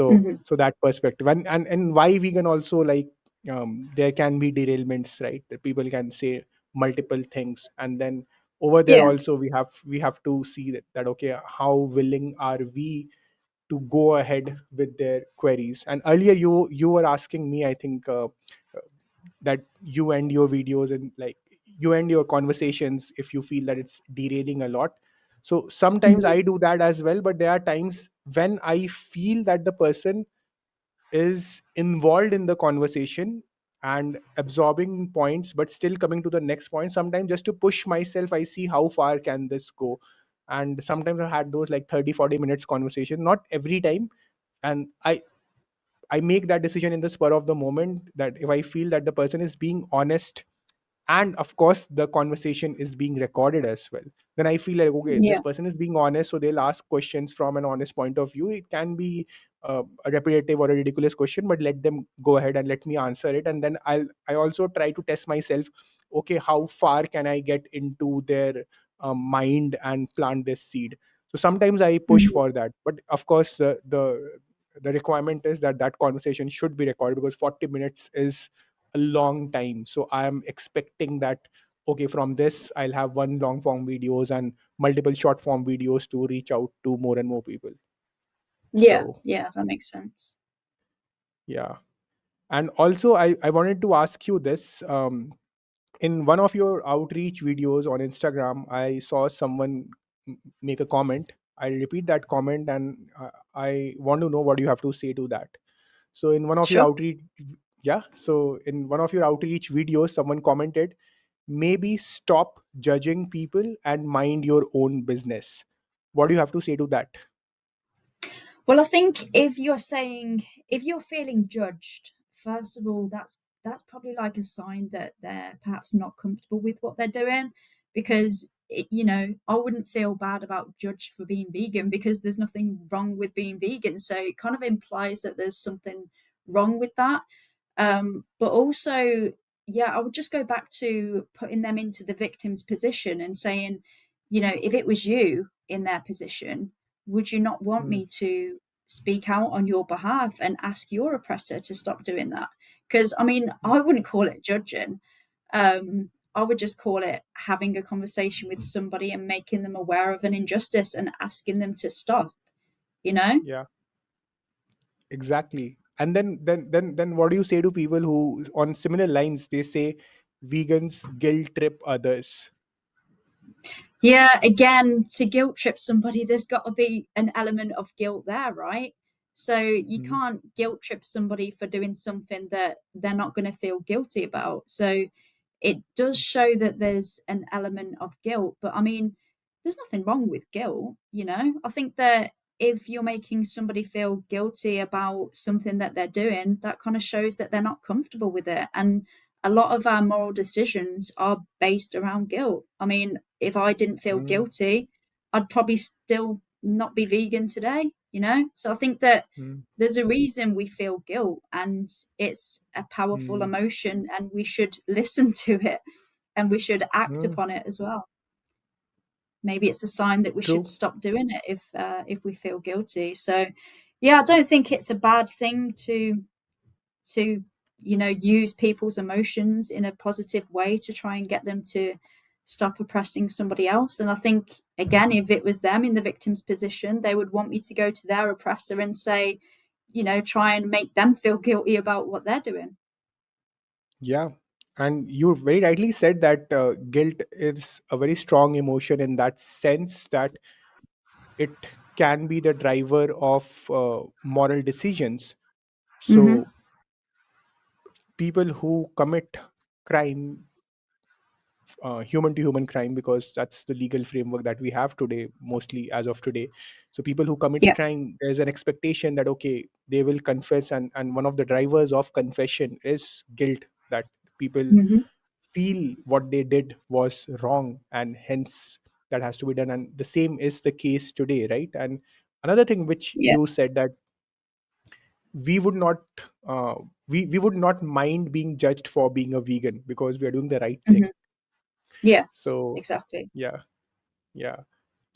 Hmm.
So that perspective, and why vegan also, like there can be derailments, right? That people can say multiple things, and then over there
Yeah.
also we have to see that okay, how willing are we to go ahead with their queries. And earlier you were asking me, I think, that you end your videos and like you end your conversations if you feel that it's derailing a lot. So sometimes
Hmm.
I do that as well, but there are times when I feel that the person is involved in the conversation and absorbing points but still coming to the next point. Sometimes just to push myself, I see how far can this go. And sometimes I had those like 30-40 minutes conversation, not every time. And I make that decision in the spur of the moment, that if I feel that the person is being honest, and of course the conversation is being recorded as well, then I feel like okay, this
Yeah.
person is being honest, so they'll ask questions from an honest point of view. It can be a repetitive or a ridiculous question, but let them go ahead and let me answer it, and then I also try to test myself, okay, how far can I get into their mind and plant this seed. So sometimes I push
Hmm.
for that, but of course the requirement is that that conversation should be recorded, because 40 minutes is a long time. So I am expecting that okay, from this I'll have one long form videos and multiple short form videos to reach out to more and more people.
Yeah.
So
Yeah. That makes sense.
yeah. And also I wanted to ask you this, in one of your outreach videos on Instagram, I saw someone make a comment. I'll repeat that comment, and I want to know what you have to say to that. So in one of your
Sure.
outreach, yeah, so in one of your outreach videos, someone commented, maybe stop judging people and mind your own business. What do you have to say to that?
Well, I think if you're feeling judged, first of all, that's probably like a sign that they're perhaps not comfortable with what they're doing, because I wouldn't feel bad about judged for being vegan because there's nothing wrong with being vegan. So it kind of implies that there's something wrong with that. But also, yeah, I would just go back to putting them into the victim's position and saying, if it was you in their position, would you not want
mm,
me to speak out on your behalf and ask your oppressor to stop doing that? Because I mean,
mm,
I wouldn't call it judging. I would just call it having a conversation with somebody and making them aware of an injustice and asking them to stop, you know?
yeah, exactly. And then what do you say to people who, on similar lines, they say vegans guilt trip others?
Yeah, again, to guilt trip somebody, there's got to be an element of guilt there, right? So you
Mm,
can't guilt trip somebody for doing something that they're not going to feel guilty about. So it does show that there's an element of guilt. But I mean, there's nothing wrong with guilt. I think that if you're making somebody feel guilty about something that they're doing, that kind of shows that they're not comfortable with it. And a lot of our moral decisions are based around guilt. I mean, if I didn't feel
mm,
guilty, I'd probably still not be vegan today. So I think that
mm,
there's a reason we feel guilt, and it's a powerful
mm,
emotion, and we should listen to it and we should act
mm.
upon it as well. Maybe it's a sign that we should
True.
stop doing it if we feel guilty. So yeah, I don't think it's a bad thing to use people's emotions in a positive way to try and get them to stop oppressing somebody else. And I think, again, if it was them in the victim's position, they would want me to go to their oppressor and say, try and make them feel guilty about what they're doing.
Yeah. And you very rightly said that guilt is a very strong emotion, in that sense that it can be the driver of moral decisions.
Hmm.
So people who commit crime, human to human crime, because that's the legal framework that we have today, mostly as of today. So people who commit
Yeah.
crime, there's an expectation that okay, they will confess, and one of the drivers of confession is guilt, that people
Hmm.
feel what they did was wrong, and hence that has to be done. And the same is the case today, right? And another thing which
Yeah.
you said, that we would not uh, we would not mind being judged for being a vegan because we are doing the right
Hmm.
thing.
Yes,
So
exactly.
yeah, yeah,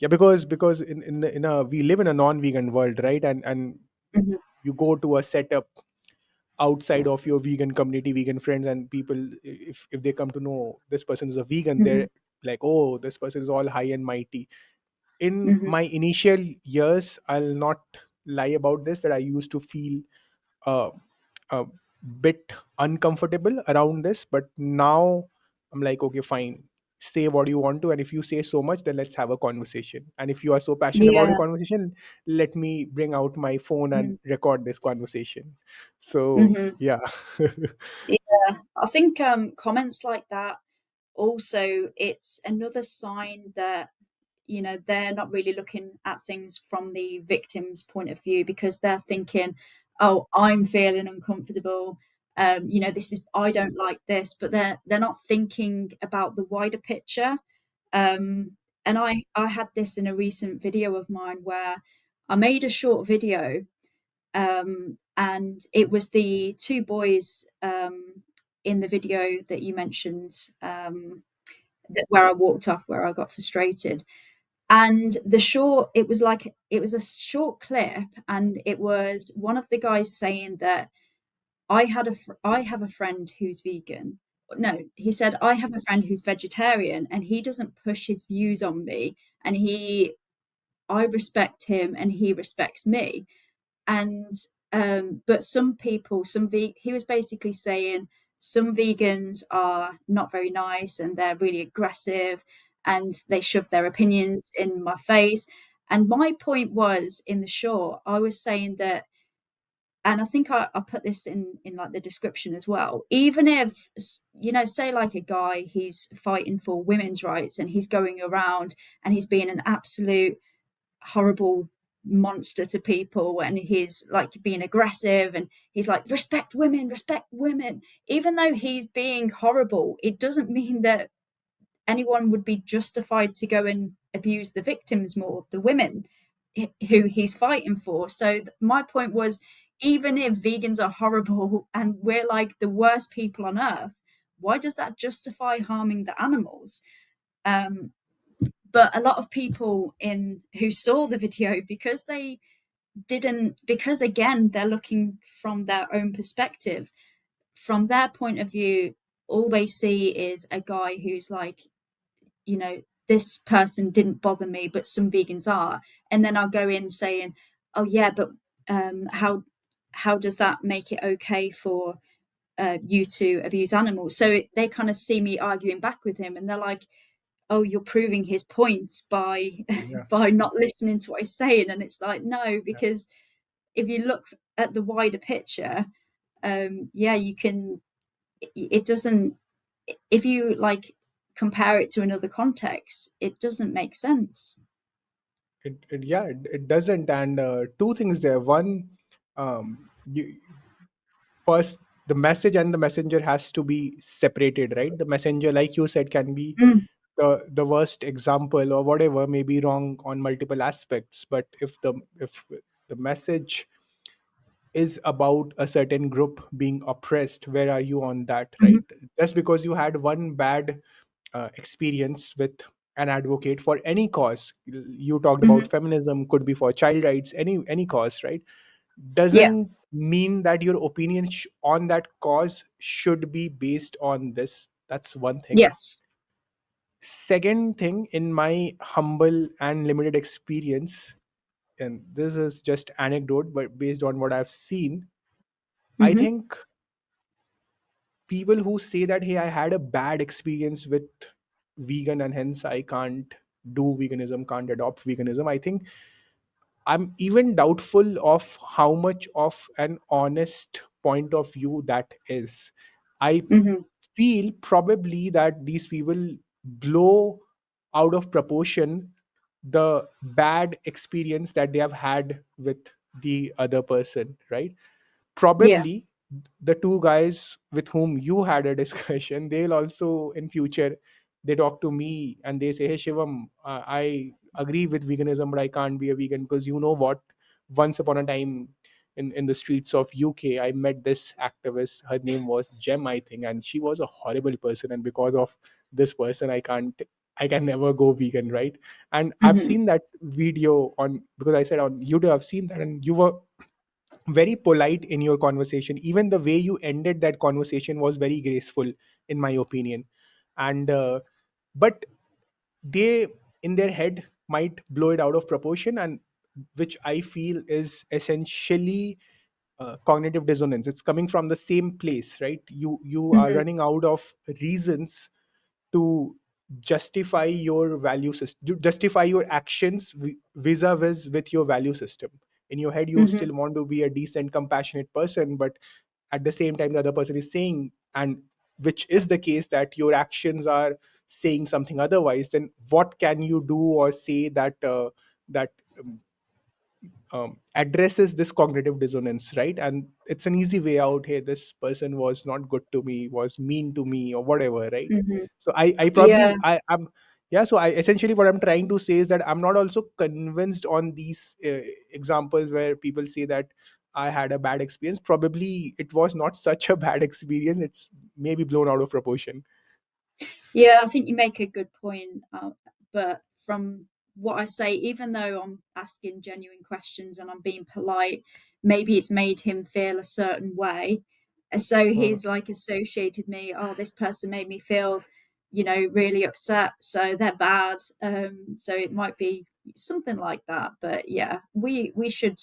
yeah, because in a we live in a non-vegan world, right? And
Hmm.
you go to a setup outside of your vegan community, vegan friends, and people, if they come to know this person is a vegan,
Hmm.
they're like, oh, this person is all high and mighty. In
Hmm.
my initial years, I'll not lie about this, that I used to feel uh, a bit uncomfortable around this, but now I'm like, okay, fine, say what you want to, and if you say so much, then let's have a conversation, and if you are so passionate about a
Yeah.
conversation, let me bring out my phone and record this conversation. So
Hmm.
yeah.
Yeah, I think comments like that also, it's another sign that they're not really looking at things from the victim's point of view, because they're thinking, oh, I'm feeling uncomfortable, this is, I don't like this, but they're not thinking about the wider picture. And I had this in a recent video of mine where I made a short video, and it was the two boys in the video that you mentioned, where I walked off, where I got frustrated. And it was a short clip, and it was one of the guys saying that I have a friend who's vegan. No, he said, I have a friend who's vegetarian, and he doesn't push his views on me, and I respect him, and he respects me. And but some people, he was basically saying some vegans are not very nice, and they're really aggressive, and they shove their opinions in my face. And my point was, in the short, I was saying that, and I think I put this in like the description as well, even if, say like a guy, he's fighting for women's rights, and he's going around and he's being an absolute horrible monster to people, and he's like being aggressive, and he's like, respect women. Even though he's being horrible, it doesn't mean that anyone would be justified to go and abuse the victims more, the women who he's fighting for. So my point was, even if vegans are horrible and we're like the worst people on earth, why does that justify harming the animals? Um, but a lot of people in who saw the video, because they didn't, because again they're looking from their own perspective, from their point of view, all they see is a guy who's like, you know, this person didn't bother me, but some vegans are. And then I'll go in saying, oh yeah, but how does that make it okay for you to abuse animals? So they kind of see me arguing back with him, and they're like, oh, you're proving his point by
Yeah,
by not listening to what he's saying. And it's like, no,
yeah.
because if you look at the wider picture, yeah, you can, it doesn't, if you like compare it to another context, it doesn't make sense.
It doesn't. And two things there. One, you, first, the message and the messenger has to be separated, right? The messenger, like you said, can be
Mm,
the worst example or whatever, may be wrong on multiple aspects. But if the message is about a certain group being oppressed, where are you on that,
mhm,
right? Just because you had one bad experience with an advocate for any cause, you talked about
mhm.
feminism, could be for child rights, any cause, right?
Yeah.
Doesn't mean that your opinion on that cause should be based on this. That's one thing.
Yes.
Second thing, in my humble and limited experience, and this is just anecdote, but based on what I've seen, I
Hmm.
think people who say that, hey, I had a bad experience with vegan and hence I can't do veganism, can't adopt veganism, I think I'm even doubtful of how much of an honest point of view that is. I
Hmm.
feel probably that these people blow out of proportion the bad experience that they have had with the other person, right?
Yeah.
Probably the two guys with whom you had a discussion, they'll also in future, they talk to me and they say, hey Shivam, I agree with veganism, but I can't be a vegan because you know what, once upon a time in the streets of UK, I met this activist, her name was Jem, I think, and she was a horrible person, and because of this person I can never go vegan, right? And I've
Hmm.
seen that video on, because I said on YouTube, I've seen that, and you were very polite in your conversation. Even the way you ended that conversation was very graceful, in my opinion. And but they, in their head, might blow it out of proportion, and which I feel is essentially cognitive dissonance. It's coming from the same place, right? You are
Hmm.
running out of reasons to justify your value system, justify your actions vis-a-vis with your value system. In your head you
Hmm.
still want to be a decent, compassionate person, but at the same time the other person is saying, and which is the case, that your actions are saying something otherwise. Then what can you do or say that that addresses this cognitive dissonance, right? And it's an easy way out. Hey, this person was not good to me, was mean to me, or whatever, right?
Hmm.
So I
Yeah.
probably I'm yeah. So I essentially, what I'm trying to say is that I'm not also convinced on these examples where people say that I had a bad experience. Probably it was not such a bad experience. It's maybe blown out of proportion.
Yeah, I think you make a good point. But from what I say, even though I'm asking genuine questions and I'm being polite, maybe it's made him feel a certain way. So
Uh,
he's like associated me, oh, this person made me feel, really upset. So they're bad. So it might be something like that. But yeah, we should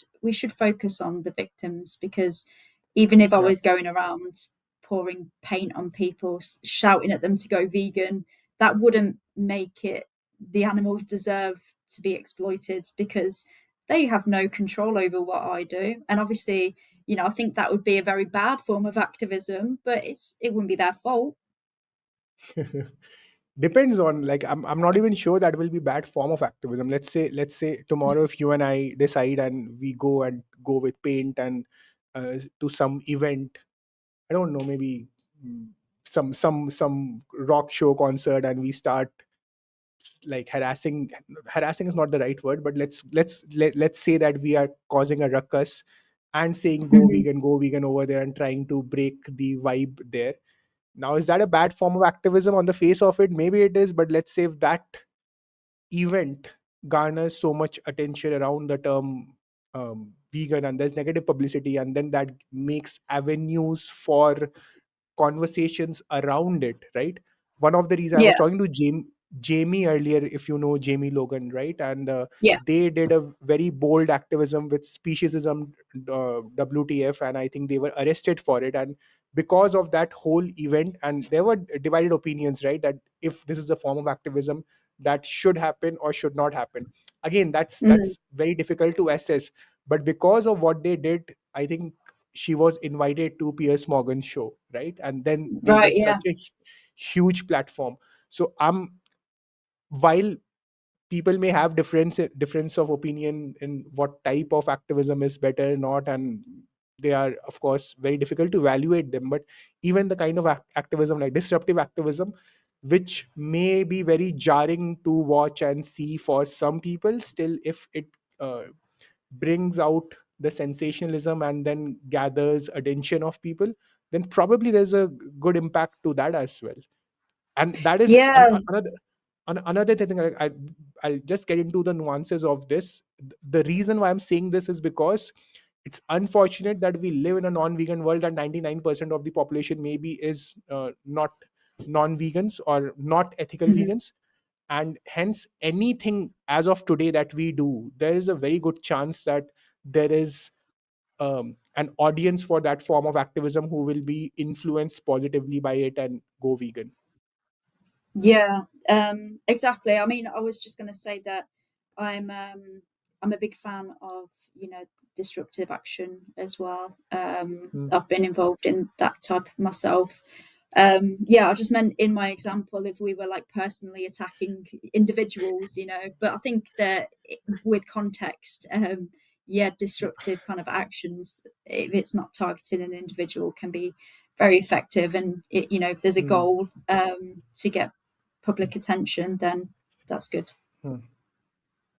focus on the victims, because even if I
yeah.
was going around pouring paint on people, shouting at them to go vegan, that wouldn't make it, the animals deserve to be exploited, because they have no control over what I do. And obviously, I think that would be a very bad form of activism, but it wouldn't be their fault.
depends on, like, I'm not even sure that will be bad form of activism. Let's say tomorrow if you and I decide and we go with paint and to some event, I don't know, maybe mm, some rock show concert, and we start like harassing is not the right word, but let's say that we are causing a ruckus and saying
Mhm.
go vegan over there and trying to break the vibe there. Now, is that a bad form of activism on the face of it? Maybe it is, but let's say if that event garners so much attention around the term vegan, and there's negative publicity, and then that makes avenues for conversations around it, right? One of the reasons I was
Yeah,
talking to Jamie earlier, if you know Jamie Logan, right? And
yeah.
they did a very bold activism with speciesism, WTF, and I think they were arrested for it. And because of that whole event, and there were divided opinions, right? That if this is a form of activism that should happen or should not happen. Again,
Mhm.
that's very difficult to assess. But because of what they did, I think she was invited to Piers Morgan's show, right? And then they
Right,
get such
yeah.
a huge platform. So while people may have difference of opinion in what type of activism is better or not, and they are of course very difficult to evaluate them, but even the kind of activism like disruptive activism, which may be very jarring to watch and see for some people, still if it uh, brings out the sensationalism and then gathers attention of people, then probably there's a good impact to that as well. And that is
Yeah.
another thing. I'll just get into the nuances of this. The reason why I'm saying this is because it's unfortunate that we live in a non-vegan world, and 99% of the population maybe is not non-vegans or not ethical
Mhm.
vegans, and hence anything as of today that we do, there is a very good chance that there is an audience for that form of activism who will be influenced positively by it and go vegan.
Yeah, exactly. I mean, I was just going to say that I'm um, I'm a big fan of disruptive action as well.
Mm,
I've been involved in that type myself. Yeah, I just meant in my example if we were like personally attacking individuals, but I think that with context, yeah, disruptive kind of actions, if it's not targeting an individual, can be very effective. And if there's a
mm,
goal to get public attention, then that's good.
mm.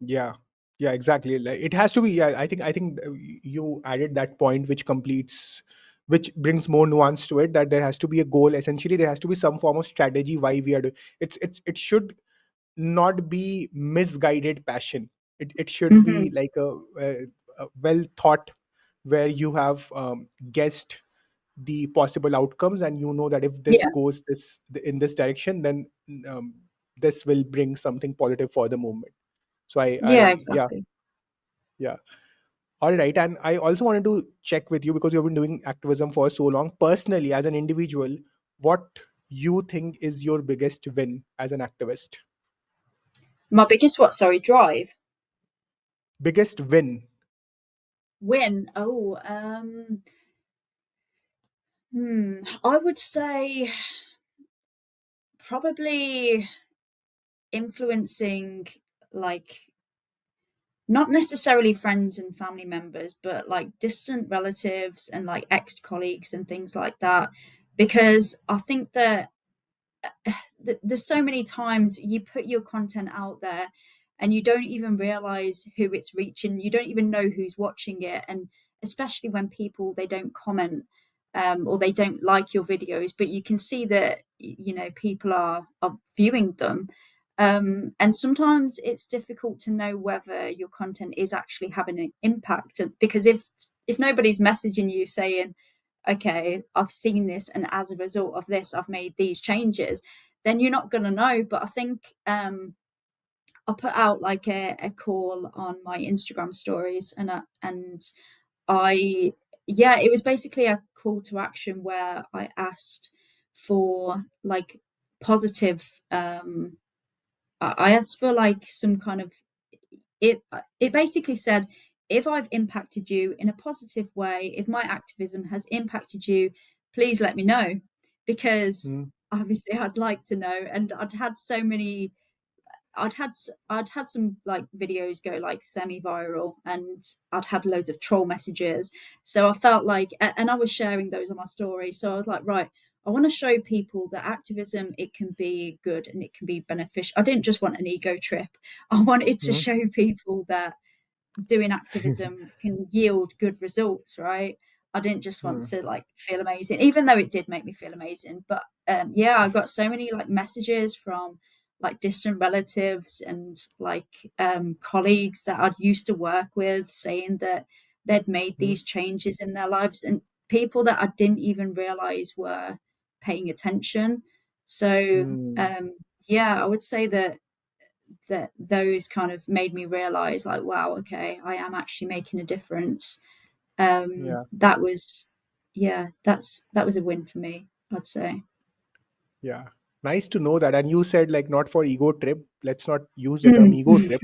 Yeah, yeah, exactly. Like, it has to be. Yeah, I think you added that point, which brings more nuance to it. That there has to be a goal. Essentially, there has to be some form of strategy why we are doing. It should not be misguided passion. It should be
Hmm.
like a well thought, where you have guessed the possible outcomes, and you know that if this
Yeah,
goes this in this direction, then um, this will bring something positive for the movement. So
yeah,
yeah,
exactly.
yeah. All right. And I also wanted to check with you, because you've been doing activism for so long. Personally, as an individual, what you think is your biggest win as an activist?
My biggest what? Sorry, drive.
Biggest win.
Win. Oh, I would say probably influencing like not necessarily friends and family members, but like distant relatives and like ex colleagues and things like that. Because I think that there's so many times you put your content out there and you don't even realize who it's reaching. You don't even know who's watching it. And especially when people they don't comment or they don't like your videos, but you can see that people are viewing them. And sometimes it's difficult to know whether your content is actually having an impact, because if nobody's messaging you saying, okay, I've seen this, and as a result of this, I've made these changes, then you're not going to know. But I think I put out like a call on my Instagram stories, and I, yeah, it was basically a call to action where I asked for like positive. I asked for like some kind of it. It basically said, if I've impacted you in a positive way, if my activism has impacted you, please let me know, because
Hmm?
obviously I'd like to know. And I'd had so many I'd had some like videos go like semi-viral, and I'd had loads of troll messages. So I felt like, and I was sharing those on my story. So I was like, right, I want to show people that activism, it can be good and it can be beneficial. I didn't just want an ego trip. I wanted to
Mm.
show people that doing activism can yield good results, right? I didn't just want
Mm.
to like feel amazing, even though it did make me feel amazing. But yeah, I got so many like messages from like distant relatives and like colleagues that I'd used to work with saying that they'd made
Mm.
these changes in their lives, and people that I didn't even realize were paying attention. So
Mm.
yeah, I would say that those kind of made me realize like, wow, okay, I am actually making a difference.
Yeah.
That was, yeah, that was a win for me, I'd say.
Yeah. Nice to know that. And you said like not for ego trip. Let's not use the term
Mm.
ego trip,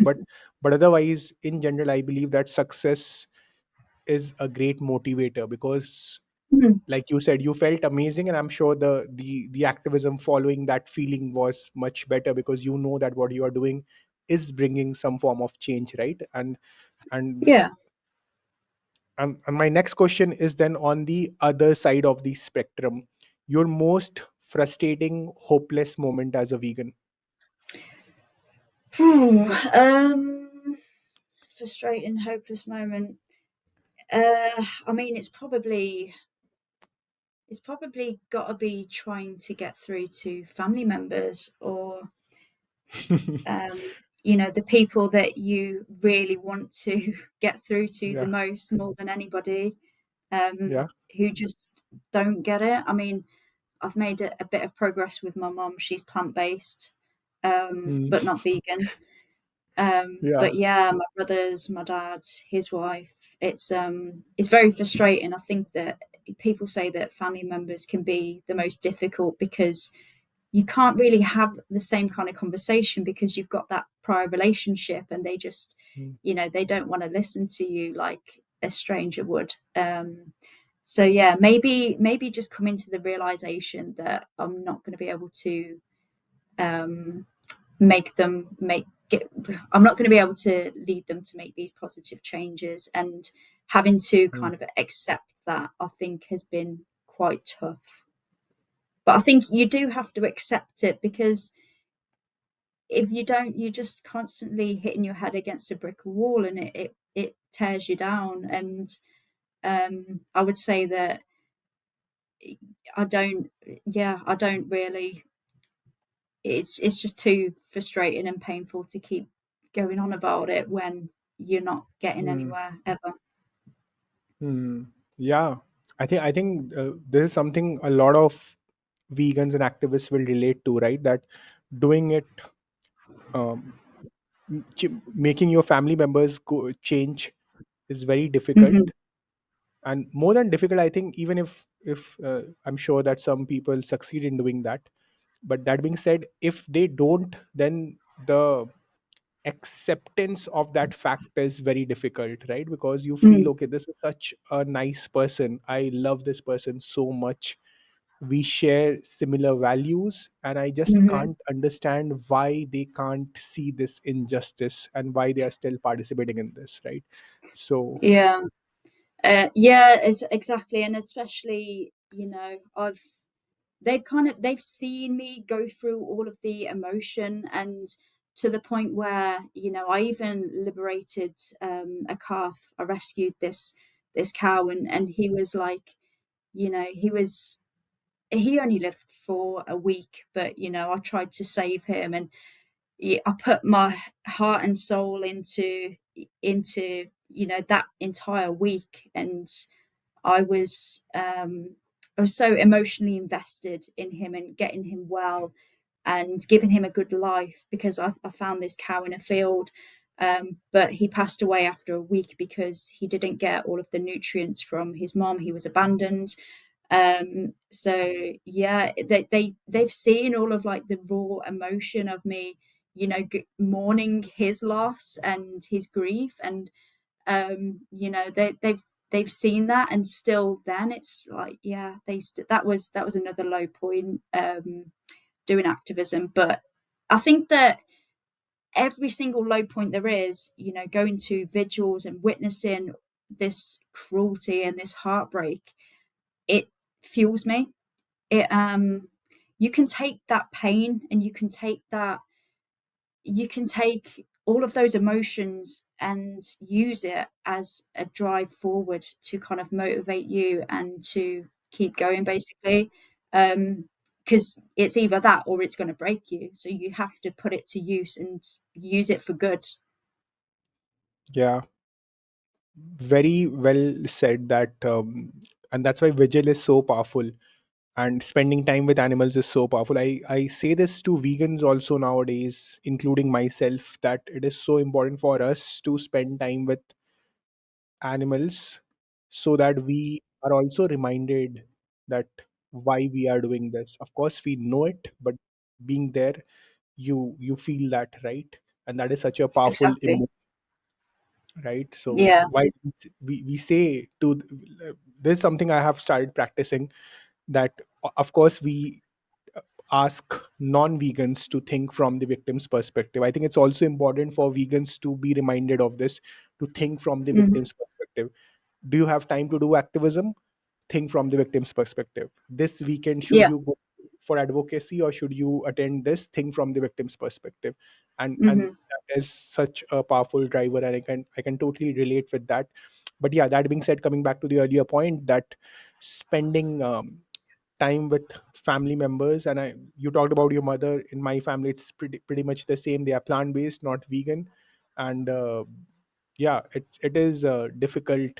but otherwise, in general, I believe that success is a great motivator because,
Mm.
like you said, you felt amazing, and I'm sure the activism following that feeling was much better because you know that what you are doing is bringing some form of change, right? And
Yeah.
and my next question is then on the other side of the spectrum, your most frustrating, hopeless moment as a vegan.
Phew, frustrating, hopeless moment. I mean, it's probably got to be trying to get through to family members, or um, you know, the people that you really want to get through to the
Yeah.
most, more than anybody,
Yeah.
who just don't get it. I mean, I've made a bit of progress with my mom. She's plant based,
Mm.
but not vegan.
Yeah.
But yeah, my brothers, my dad, his wife. It's very frustrating. I think that people say that family members can be the most difficult because you can't really have the same kind of conversation because you've got that prior relationship, and they just,
Mm.
you know, they don't want to listen to you like a stranger would. So yeah, maybe just coming to the realization that I'm not going to be able to um, make them make get, I'm not going to be able to lead them to make these positive changes, and having to
Mm.
kind of accept that, I think, has been quite tough. But I think you do have to accept it, because if you don't, you're just constantly hitting your head against a brick wall, and it tears you down. And I would say that I don't, yeah, I don't really. It's just too frustrating and painful to keep going on about it when you're not getting
Mm.
anywhere ever.
Mm. Yeah. I think this is something a lot of vegans and activists will relate to, right? That doing it, um, making your family members change is very difficult.
Hmm.
And more than difficult, I think, even if I'm sure that some people succeed in doing that, but that being said, if they don't, then the acceptance of that fact is very difficult, right? Because you feel,
Mm.
okay, this is such a nice person, I love this person so much, we share similar values, and I just
Hmm.
can't understand why they can't see this injustice and why they are still participating in this, right? So.
Yeah. Yeah, it's exactly. And especially, you know, they've seen me go through all of the emotion, and to the point where, you know, I even liberated a calf. I rescued this cow, and he was like, you know, he only lived for a week, but you know, I tried to save him, and I put my heart and soul into you know, that entire week. And I was um, I was so emotionally invested in him and getting him well and giving him a good life, because I found this cow in a field. But he passed away after a week because he didn't get all of the nutrients from his mom. He was abandoned. So yeah, they've seen all of like the raw emotion of me, you know, mourning his loss and his grief. And you know, they've they've seen that, and still then it's like, yeah, that was another low point, doing activism. But I think that every single low point there is, going to vigils and witnessing this cruelty and this heartbreak, it fuels me. It You can take that pain, and you can take all of those emotions and use it as a drive forward to kind of motivate you and to keep going, basically. Because it's either that or it's going to break you, so you have to put it to use and use it for good.
Yeah, very well said that, and that's why vigil is so powerful, and spending time with animals is so powerful. I say this to vegans also nowadays, including myself, that it is so important for us to spend time with animals, so that we are also reminded that why we are doing this. Of course we know it, but being there, you feel that, right? And that is such a powerful
Exactly.
right? So
Yeah.
why we say to this is something I have started practicing, that of course we ask non-vegans to think from the victim's perspective. I think it's also important for vegans to be reminded of this, to think from the
Hmm.
victim's perspective. Do you have time to do activism? Think from the victim's perspective. This weekend, should
Yeah.
you go for advocacy or should you attend this? Think from the victim's perspective. And
Hmm.
that is such a powerful driver, and I can totally relate with that. But yeah, that being said, coming back to the earlier point, that spending time with family members, and you talked about your mother. In my family it's pretty much the same. They are plant based, not vegan. And yeah, it is difficult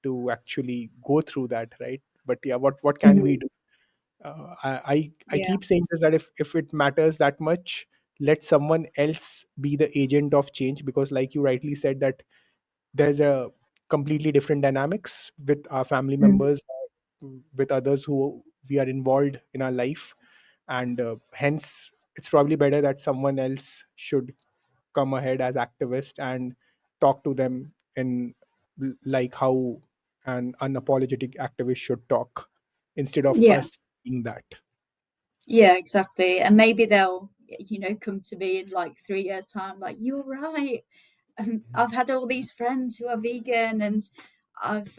to actually go through that, right? But yeah, what can we
Hmm.
do? I
Yeah.
keep saying this, that if it matters that much, let someone else be the agent of change, because like you rightly said, that there's a completely different dynamics with our family
Hmm.
members, with others who we are involved in our life. And hence it's probably better that someone else should come ahead as activist and talk to them in like how an unapologetic activist should talk, instead of
Yeah.
us being that.
Yeah, exactly. And maybe they'll, come to me in like 3 years' time, like, you're right. I've had all these friends who are vegan, and I've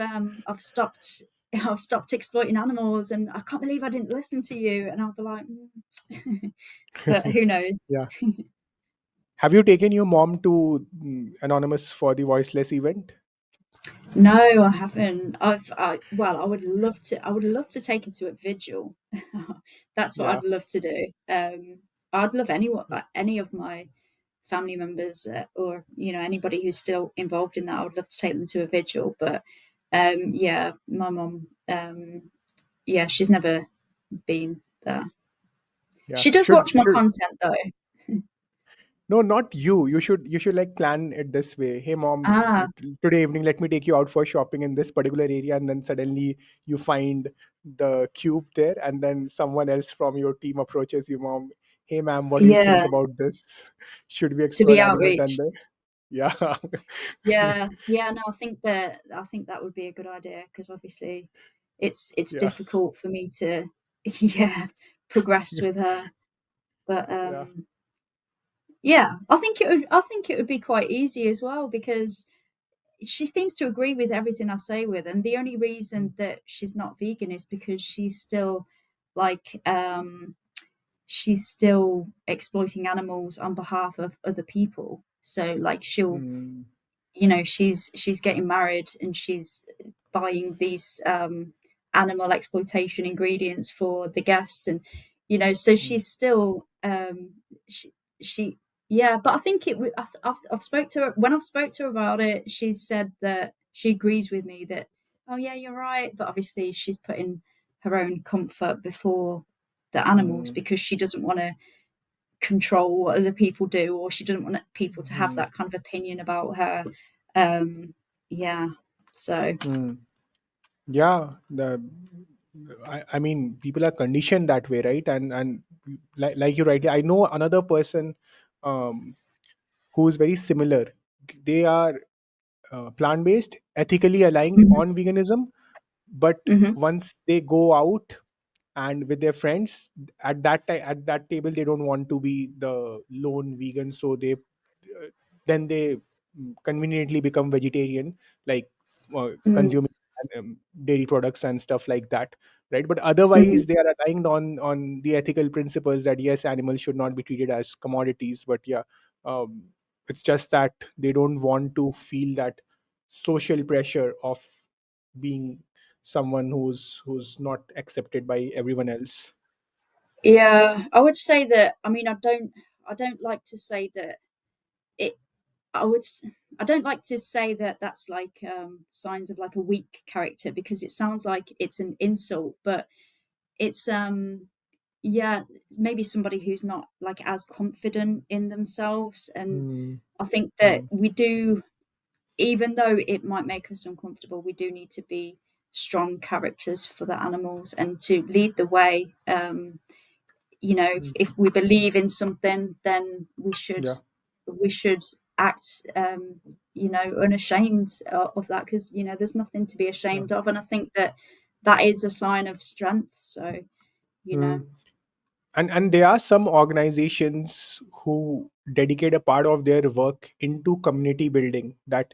stopped I've stopped exploiting animals, and I can't believe I didn't listen to you. And I'll be like, "Mm." But who knows?
Yeah. Have you taken your mom to Anonymous for the Voiceless event?
No, I haven't. Well, I would love to. I would love to take her to a vigil. That's what
Yeah.
I'd love to do. I'd love any of my family members, or anybody who's still involved in that. I would love to take them to a vigil. But yeah, my mom, yeah, she's never been there.
Yeah.
She does
Should
watch my
should
content though.
No, not you. You should like plan it this way. Hey mom,
Ah,
today evening let me take you out for shopping in this particular area, and then suddenly you find the cube there, and then someone else from your team approaches you, mom. Hey ma'am, what do you think
yeah,
about this? Should we
to
exploit
be
animals? And
outreached.
then yeah.
Yeah, yeah. No, I think that would be a good idea, because obviously, it's
Yeah.
difficult for me to, yeah, progress
Yeah.
with her. But
Yeah.
yeah, I think it would be quite easy as well, because she seems to agree with everything I say with, and the only
Mm,
reason that she's not vegan is because she's still like she's still exploiting animals on behalf of other people. So like she'll
mm,
she's getting married, and she's buying these animal exploitation ingredients for the guests, and so
mm,
she's still she yeah. But I think it would I've spoke to her when I've spoke to her about it. She's said that she agrees with me that, oh yeah, you're right, but obviously she's putting her own comfort before the animals,
mm,
because she doesn't want to control what other people do, or she doesn't want people to have
mm,
that kind of opinion about her. um yeah, so
mm. Yeah, I mean, people are conditioned that way, right? And like you rightly, I know another person, um, who is very similar. They are plant-based, ethically aligned
Mhm.
on veganism, but
Mhm.
once they go out and with their friends at that time, at that table, they don't want to be the lone vegan, so they then they conveniently become vegetarian, like
Mm.
consuming dairy products and stuff like that, right? But
Mhm.
otherwise they are aligned on the ethical principles that yes, animals should not be treated as commodities. But yeah, um, it's just that they don't want to feel that social pressure of being someone who's not accepted by everyone else.
Yeah, I would say that. I mean, I don't like to say that it. I would. I don't like to say that that's like signs of like a weak character, because it sounds like it's an insult. But it's yeah, maybe somebody who's not like as confident in themselves. And
Hmm.
I think that
Hmm.
we do, even though it might make us uncomfortable, we do need to be strong characters for the animals and to lead the way. You know,
Hmm.
if we believe in something, then
Yeah.
we should act, you know, unashamed of that, because you know there's nothing to be
Yeah.
ashamed of. And I think that that is a sign of strength. So you
Hmm.
know.
And there are some organizations who dedicate a part of their work into community building, that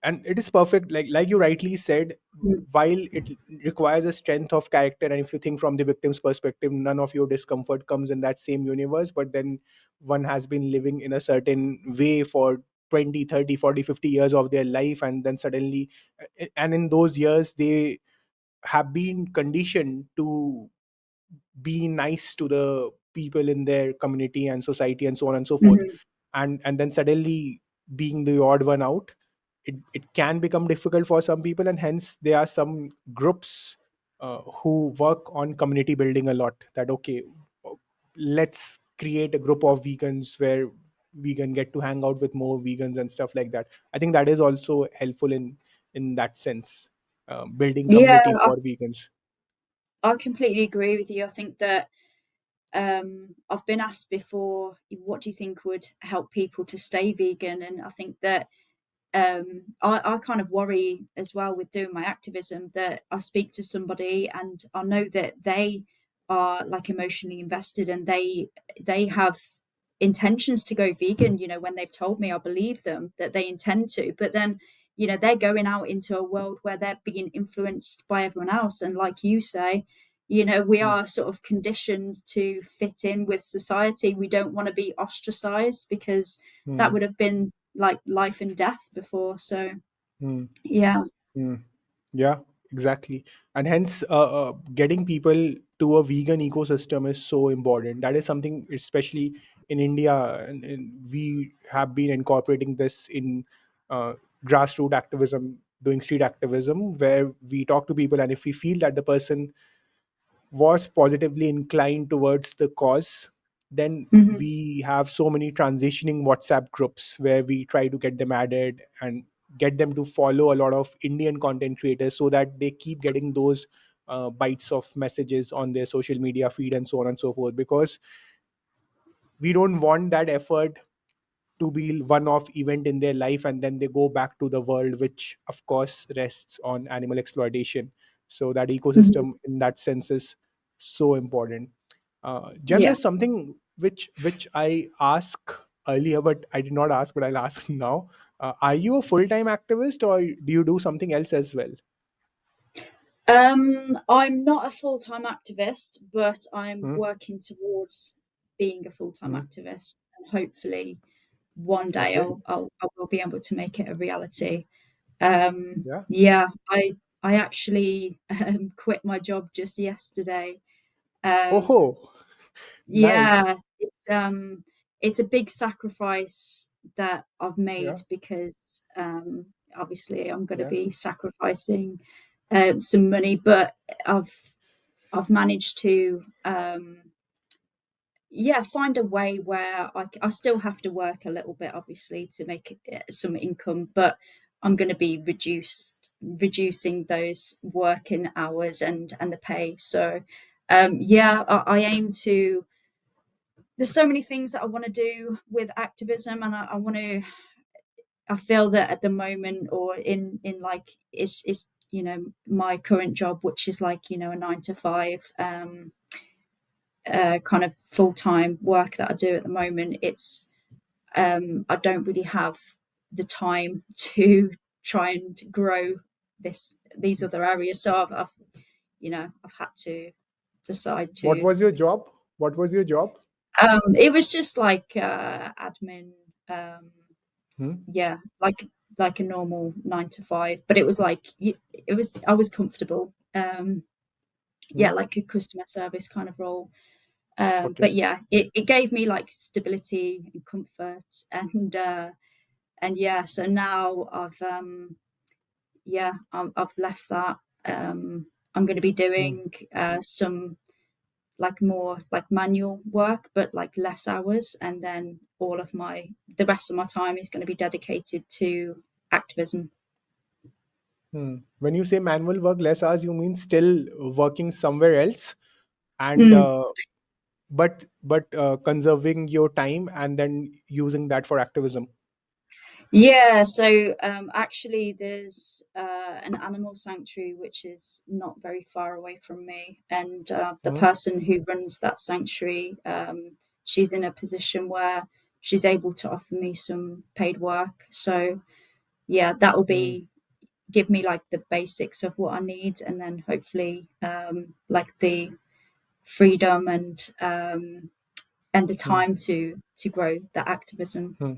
and it is perfect, like you rightly said,
Mm.
while it requires a strength of character, and if you think from the victim's perspective, none of your discomfort comes in that same universe, but then one has been living in a certain way for 20, 30, 40, 50 years of their life, and then suddenly and in those years they have been conditioned to be nice to the people in their community and society and so on and so forth,
Mhm.
and then suddenly being the odd one out, it can become difficult for some people, and hence there are some groups who work on community building a lot, that okay, let's create a group of vegans where we can get to hang out with more vegans and stuff like that. I think that is also helpful in that sense, building
Yeah,
community for vegans.
I completely agree with you. I think that I've been asked before, what do you think would help people to stay vegan? And I think that I kind of worry as well with doing my activism, that I speak to somebody and I know that they are like emotionally invested, and they have intentions to go vegan. You know, when they've told me, I believe them that they intend to. But then, you know, they're going out into a world where they're being influenced by everyone else. And like you say, you know, we
Hmm.
are sort of conditioned to fit in with society. We don't want to be ostracized, because that
Hmm.
would have been like life and death before. So
Hmm.
yeah.
Hmm. Yeah, exactly. And hence, getting people to a vegan ecosystem is so important. That is something, especially in India, and we have been incorporating this in uh, grassroots activism, doing street activism, where we talk to people, and if we feel that the person was positively inclined towards the cause, then
Mhm.
we have so many transitioning WhatsApp groups where we try to get them added and get them to follow a lot of Indian content creators, so that they keep getting those bites of messages on their social media feed and so on and so forth. Because we don't want that effort to be one-off event in their life and then they go back to the world, which of course rests on animal exploitation. So that
Mhm.
ecosystem in that sense is so important. Jem,
Yeah.
there's something which I ask earlier, but I did not ask, but I'll ask now. Are you a full-time activist, or do you do something else as well?
I'm not a full-time activist, but I'm
Hmm?
working towards being a full-time
Hmm?
activist, and hopefully one day
Okay.
I will be able to make it a reality.
Yeah.
Yeah, I actually quit my job just yesterday. Um,
Oh, nice.
yeah, it's a big sacrifice that I've made,
Yeah.
because obviously I'm going to
Yeah.
be sacrificing some money, but I've I've managed to yeah, find a way where I still have to work a little bit, obviously, to make some income, but I'm going to be reducing those working hours and the pay. So yeah, I aim to. There's so many things that I want to do with activism, and I want to I feel that at the moment, or in like is my current job, which is like a 9 to 5 kind of full time work that I do at the moment. It's I don't really have the time to try and grow these other areas. So I've had to decide
What
to.
was your job? What was your job?
It was just like admin. Um,
Hmm?
yeah, like a normal 9 to 5, but it was like I was comfortable.
Hmm?
Yeah, like a customer service kind of role. But
Okay.
yeah, it gave me like stability and comfort, and yeah, so now I've left that. I'm going to be
Hmm.
doing some like more like manual work, but like less hours, and then the rest of my time is going to be dedicated to activism.
Hmm. When you say manual work, less hours, you mean still working somewhere else, and
Mm.
but conserving your time and then using that for activism.
Yeah, so actually, there's an animal sanctuary which is not very far away from me, and the
Hmm?
person who runs that sanctuary, she's in a position where she's able to offer me some paid work. So yeah, that will
Hmm.
be give me like the basics of what I need, and then hopefully like the freedom and the
Hmm.
time to grow the activism.
Hmm.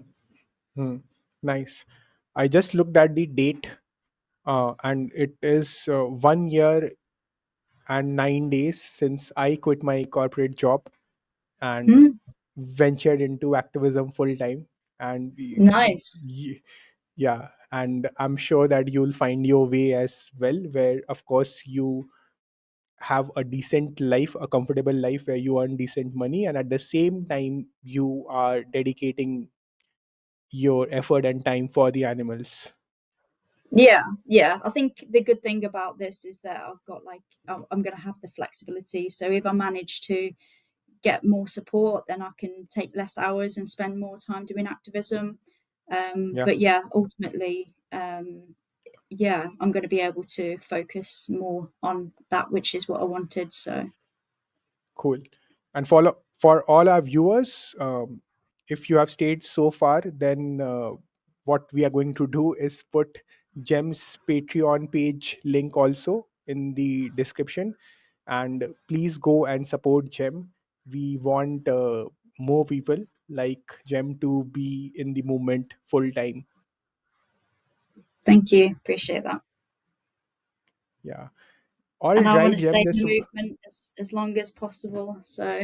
Hmm. Nice. I just looked at the date, and it is 1 year and 9 days since I quit my corporate job and
Mm,
ventured into activism full time. And
nice.
yeah, and I'm sure that you'll find your way as well, where of course you have a decent life, a comfortable life where you earn decent money, and at the same time you are dedicating your effort and time for the animals.
Yeah. I think the good thing about this is that I've got like I'm going to have the flexibility. So if I manage to get more support, then I can take less hours and spend more time doing activism.
Yeah.
But yeah, ultimately, yeah, I'm going to be able to focus more on that, which is what I wanted. So,
Cool. And for all our viewers, if you have stayed so far, then what we are going to do is put Jem's Patreon page link also in the description. And please go and support Jem. We want more people like Jem to be in the movement full time.
thank you, appreciate that.
Yeah. All
And I want
right,
to
Jem.
stay in
This,
the movement as long as possible. So,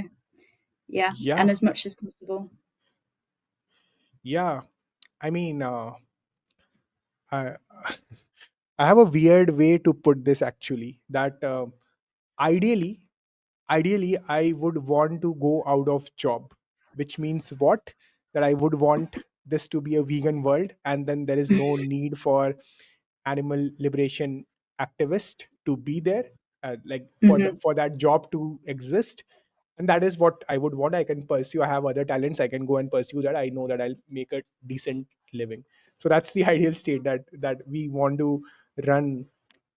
yeah, and
yeah,
as much as possible.
yeah. I mean, I, I have a weird way to put this actually. That ideally, ideally, I would want to go out of job, which means what? That I would want this to be a vegan world, and then there is no need for animal liberation activist to be there, like
Hmm.
for that job to exist. And that is what I would want. I can pursue. I have other talents. I can go and pursue that. I know that I'll make a decent living. So that's the ideal state that we want to run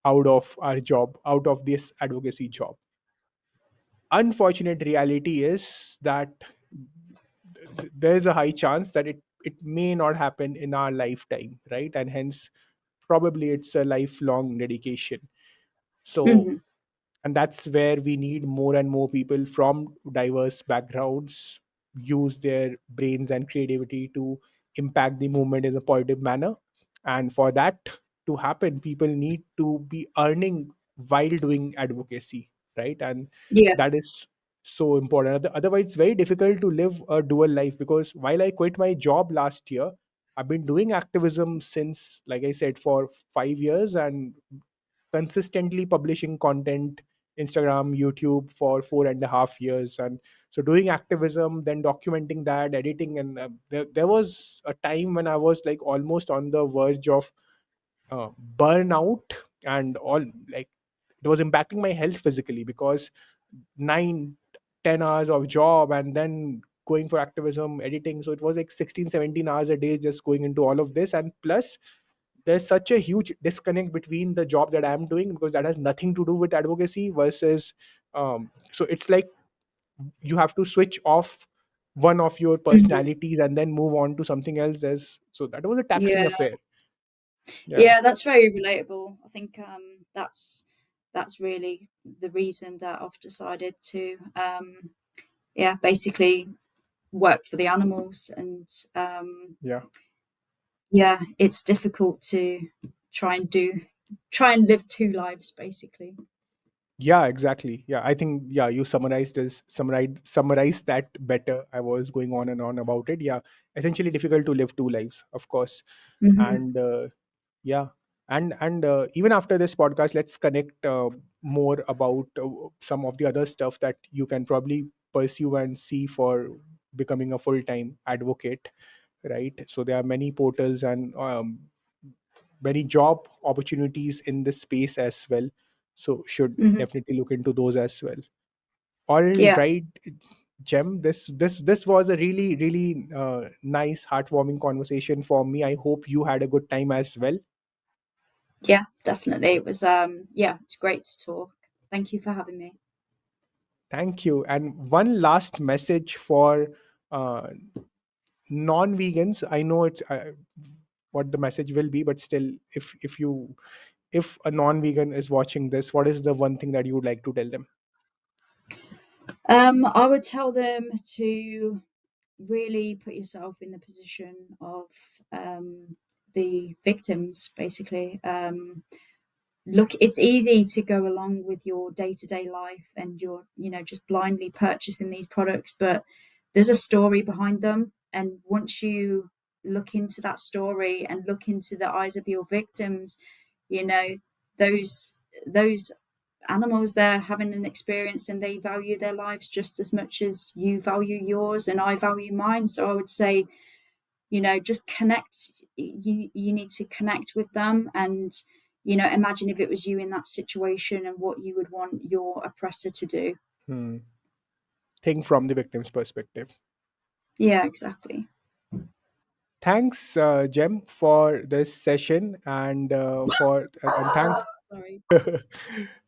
out of our job, out of this advocacy job. Unfortunate reality is that there's a high chance that it may not happen in our lifetime, right? And hence probably it's a lifelong dedication. So,
Hmm.
and that's where we need more and more people from diverse backgrounds use their brains and creativity to impact the movement in a positive manner. And for that to happen, people need to be earning while doing advocacy, right? And
Yeah.
that is so important. Otherwise it's very difficult to live a dual life, because while I quit my job last year, I've been doing activism since, like I said, for 5 years, and consistently publishing content, Instagram, YouTube, for 4.5 years. And so doing activism, then documenting that, editing. And there was a time when I was like almost on the verge of burnout, and all, like it was impacting my health physically, because 9, 10 hours of job, and then going for activism, editing. So it was like 16, 17 hours a day just going into all of this. And plus, there's such a huge disconnect between the job that I'm doing, because that has nothing to do with advocacy, versus so it's like you have to switch off one of your
Mhm.
personalities and then move on to something else. There's so that was a taxing
Yeah,
affair. Yeah.
yeah, that's very relatable. I think that's really the reason that I've decided to yeah, basically work for the animals. And
Yeah.
yeah, it's difficult to try and do try and live two lives basically.
Yeah, exactly. Yeah, I think, yeah, you summarized that better. I was going on and on about it. Yeah, essentially difficult to live two lives, of course.
Hmm.
And yeah, and even after this podcast, let's connect more about some of the other stuff that you can probably pursue and see for becoming a full-time advocate, right? So there are many portals and many job opportunities in this space as well, so should
Hmm.
definitely look into those as well. All
Yeah,
right, Jem, this was a really nice heartwarming conversation for me. I hope you had a good time as well.
yeah, definitely. It was yeah, it's great to talk. Thank you for having me.
Thank you. And one last message for uh, non-vegans. I know it's what the message will be, but still, if a non-vegan is watching this, what is the one thing that you would like to tell them?
I would tell them to really put yourself in the position of the victims, basically. Look, it's easy to go along with your day-to-day life and you're, just blindly purchasing these products, but there's a story behind them. And once you look into that story and look into the eyes of your victims, you know, those animals, they're having an experience and they value their lives just as much as you value yours and I value mine. So I would say, just connect. You need to connect with them, and imagine if it was you in that situation and what you would want your oppressor to do.
Hmm. Think from the victim's perspective.
Yeah, exactly.
Thanks, Jem, for this session, and and thank.
Sorry.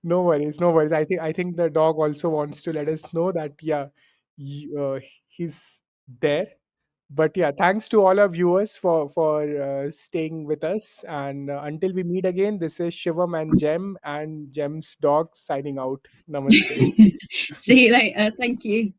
No worries, no worries. I think the dog also wants to let us know that, yeah, he's there. But yeah, thanks to all our viewers for staying with us. And until we meet again, this is Shivam and Jem and Jem's dog signing out. Namaste.
See you later. Thank you.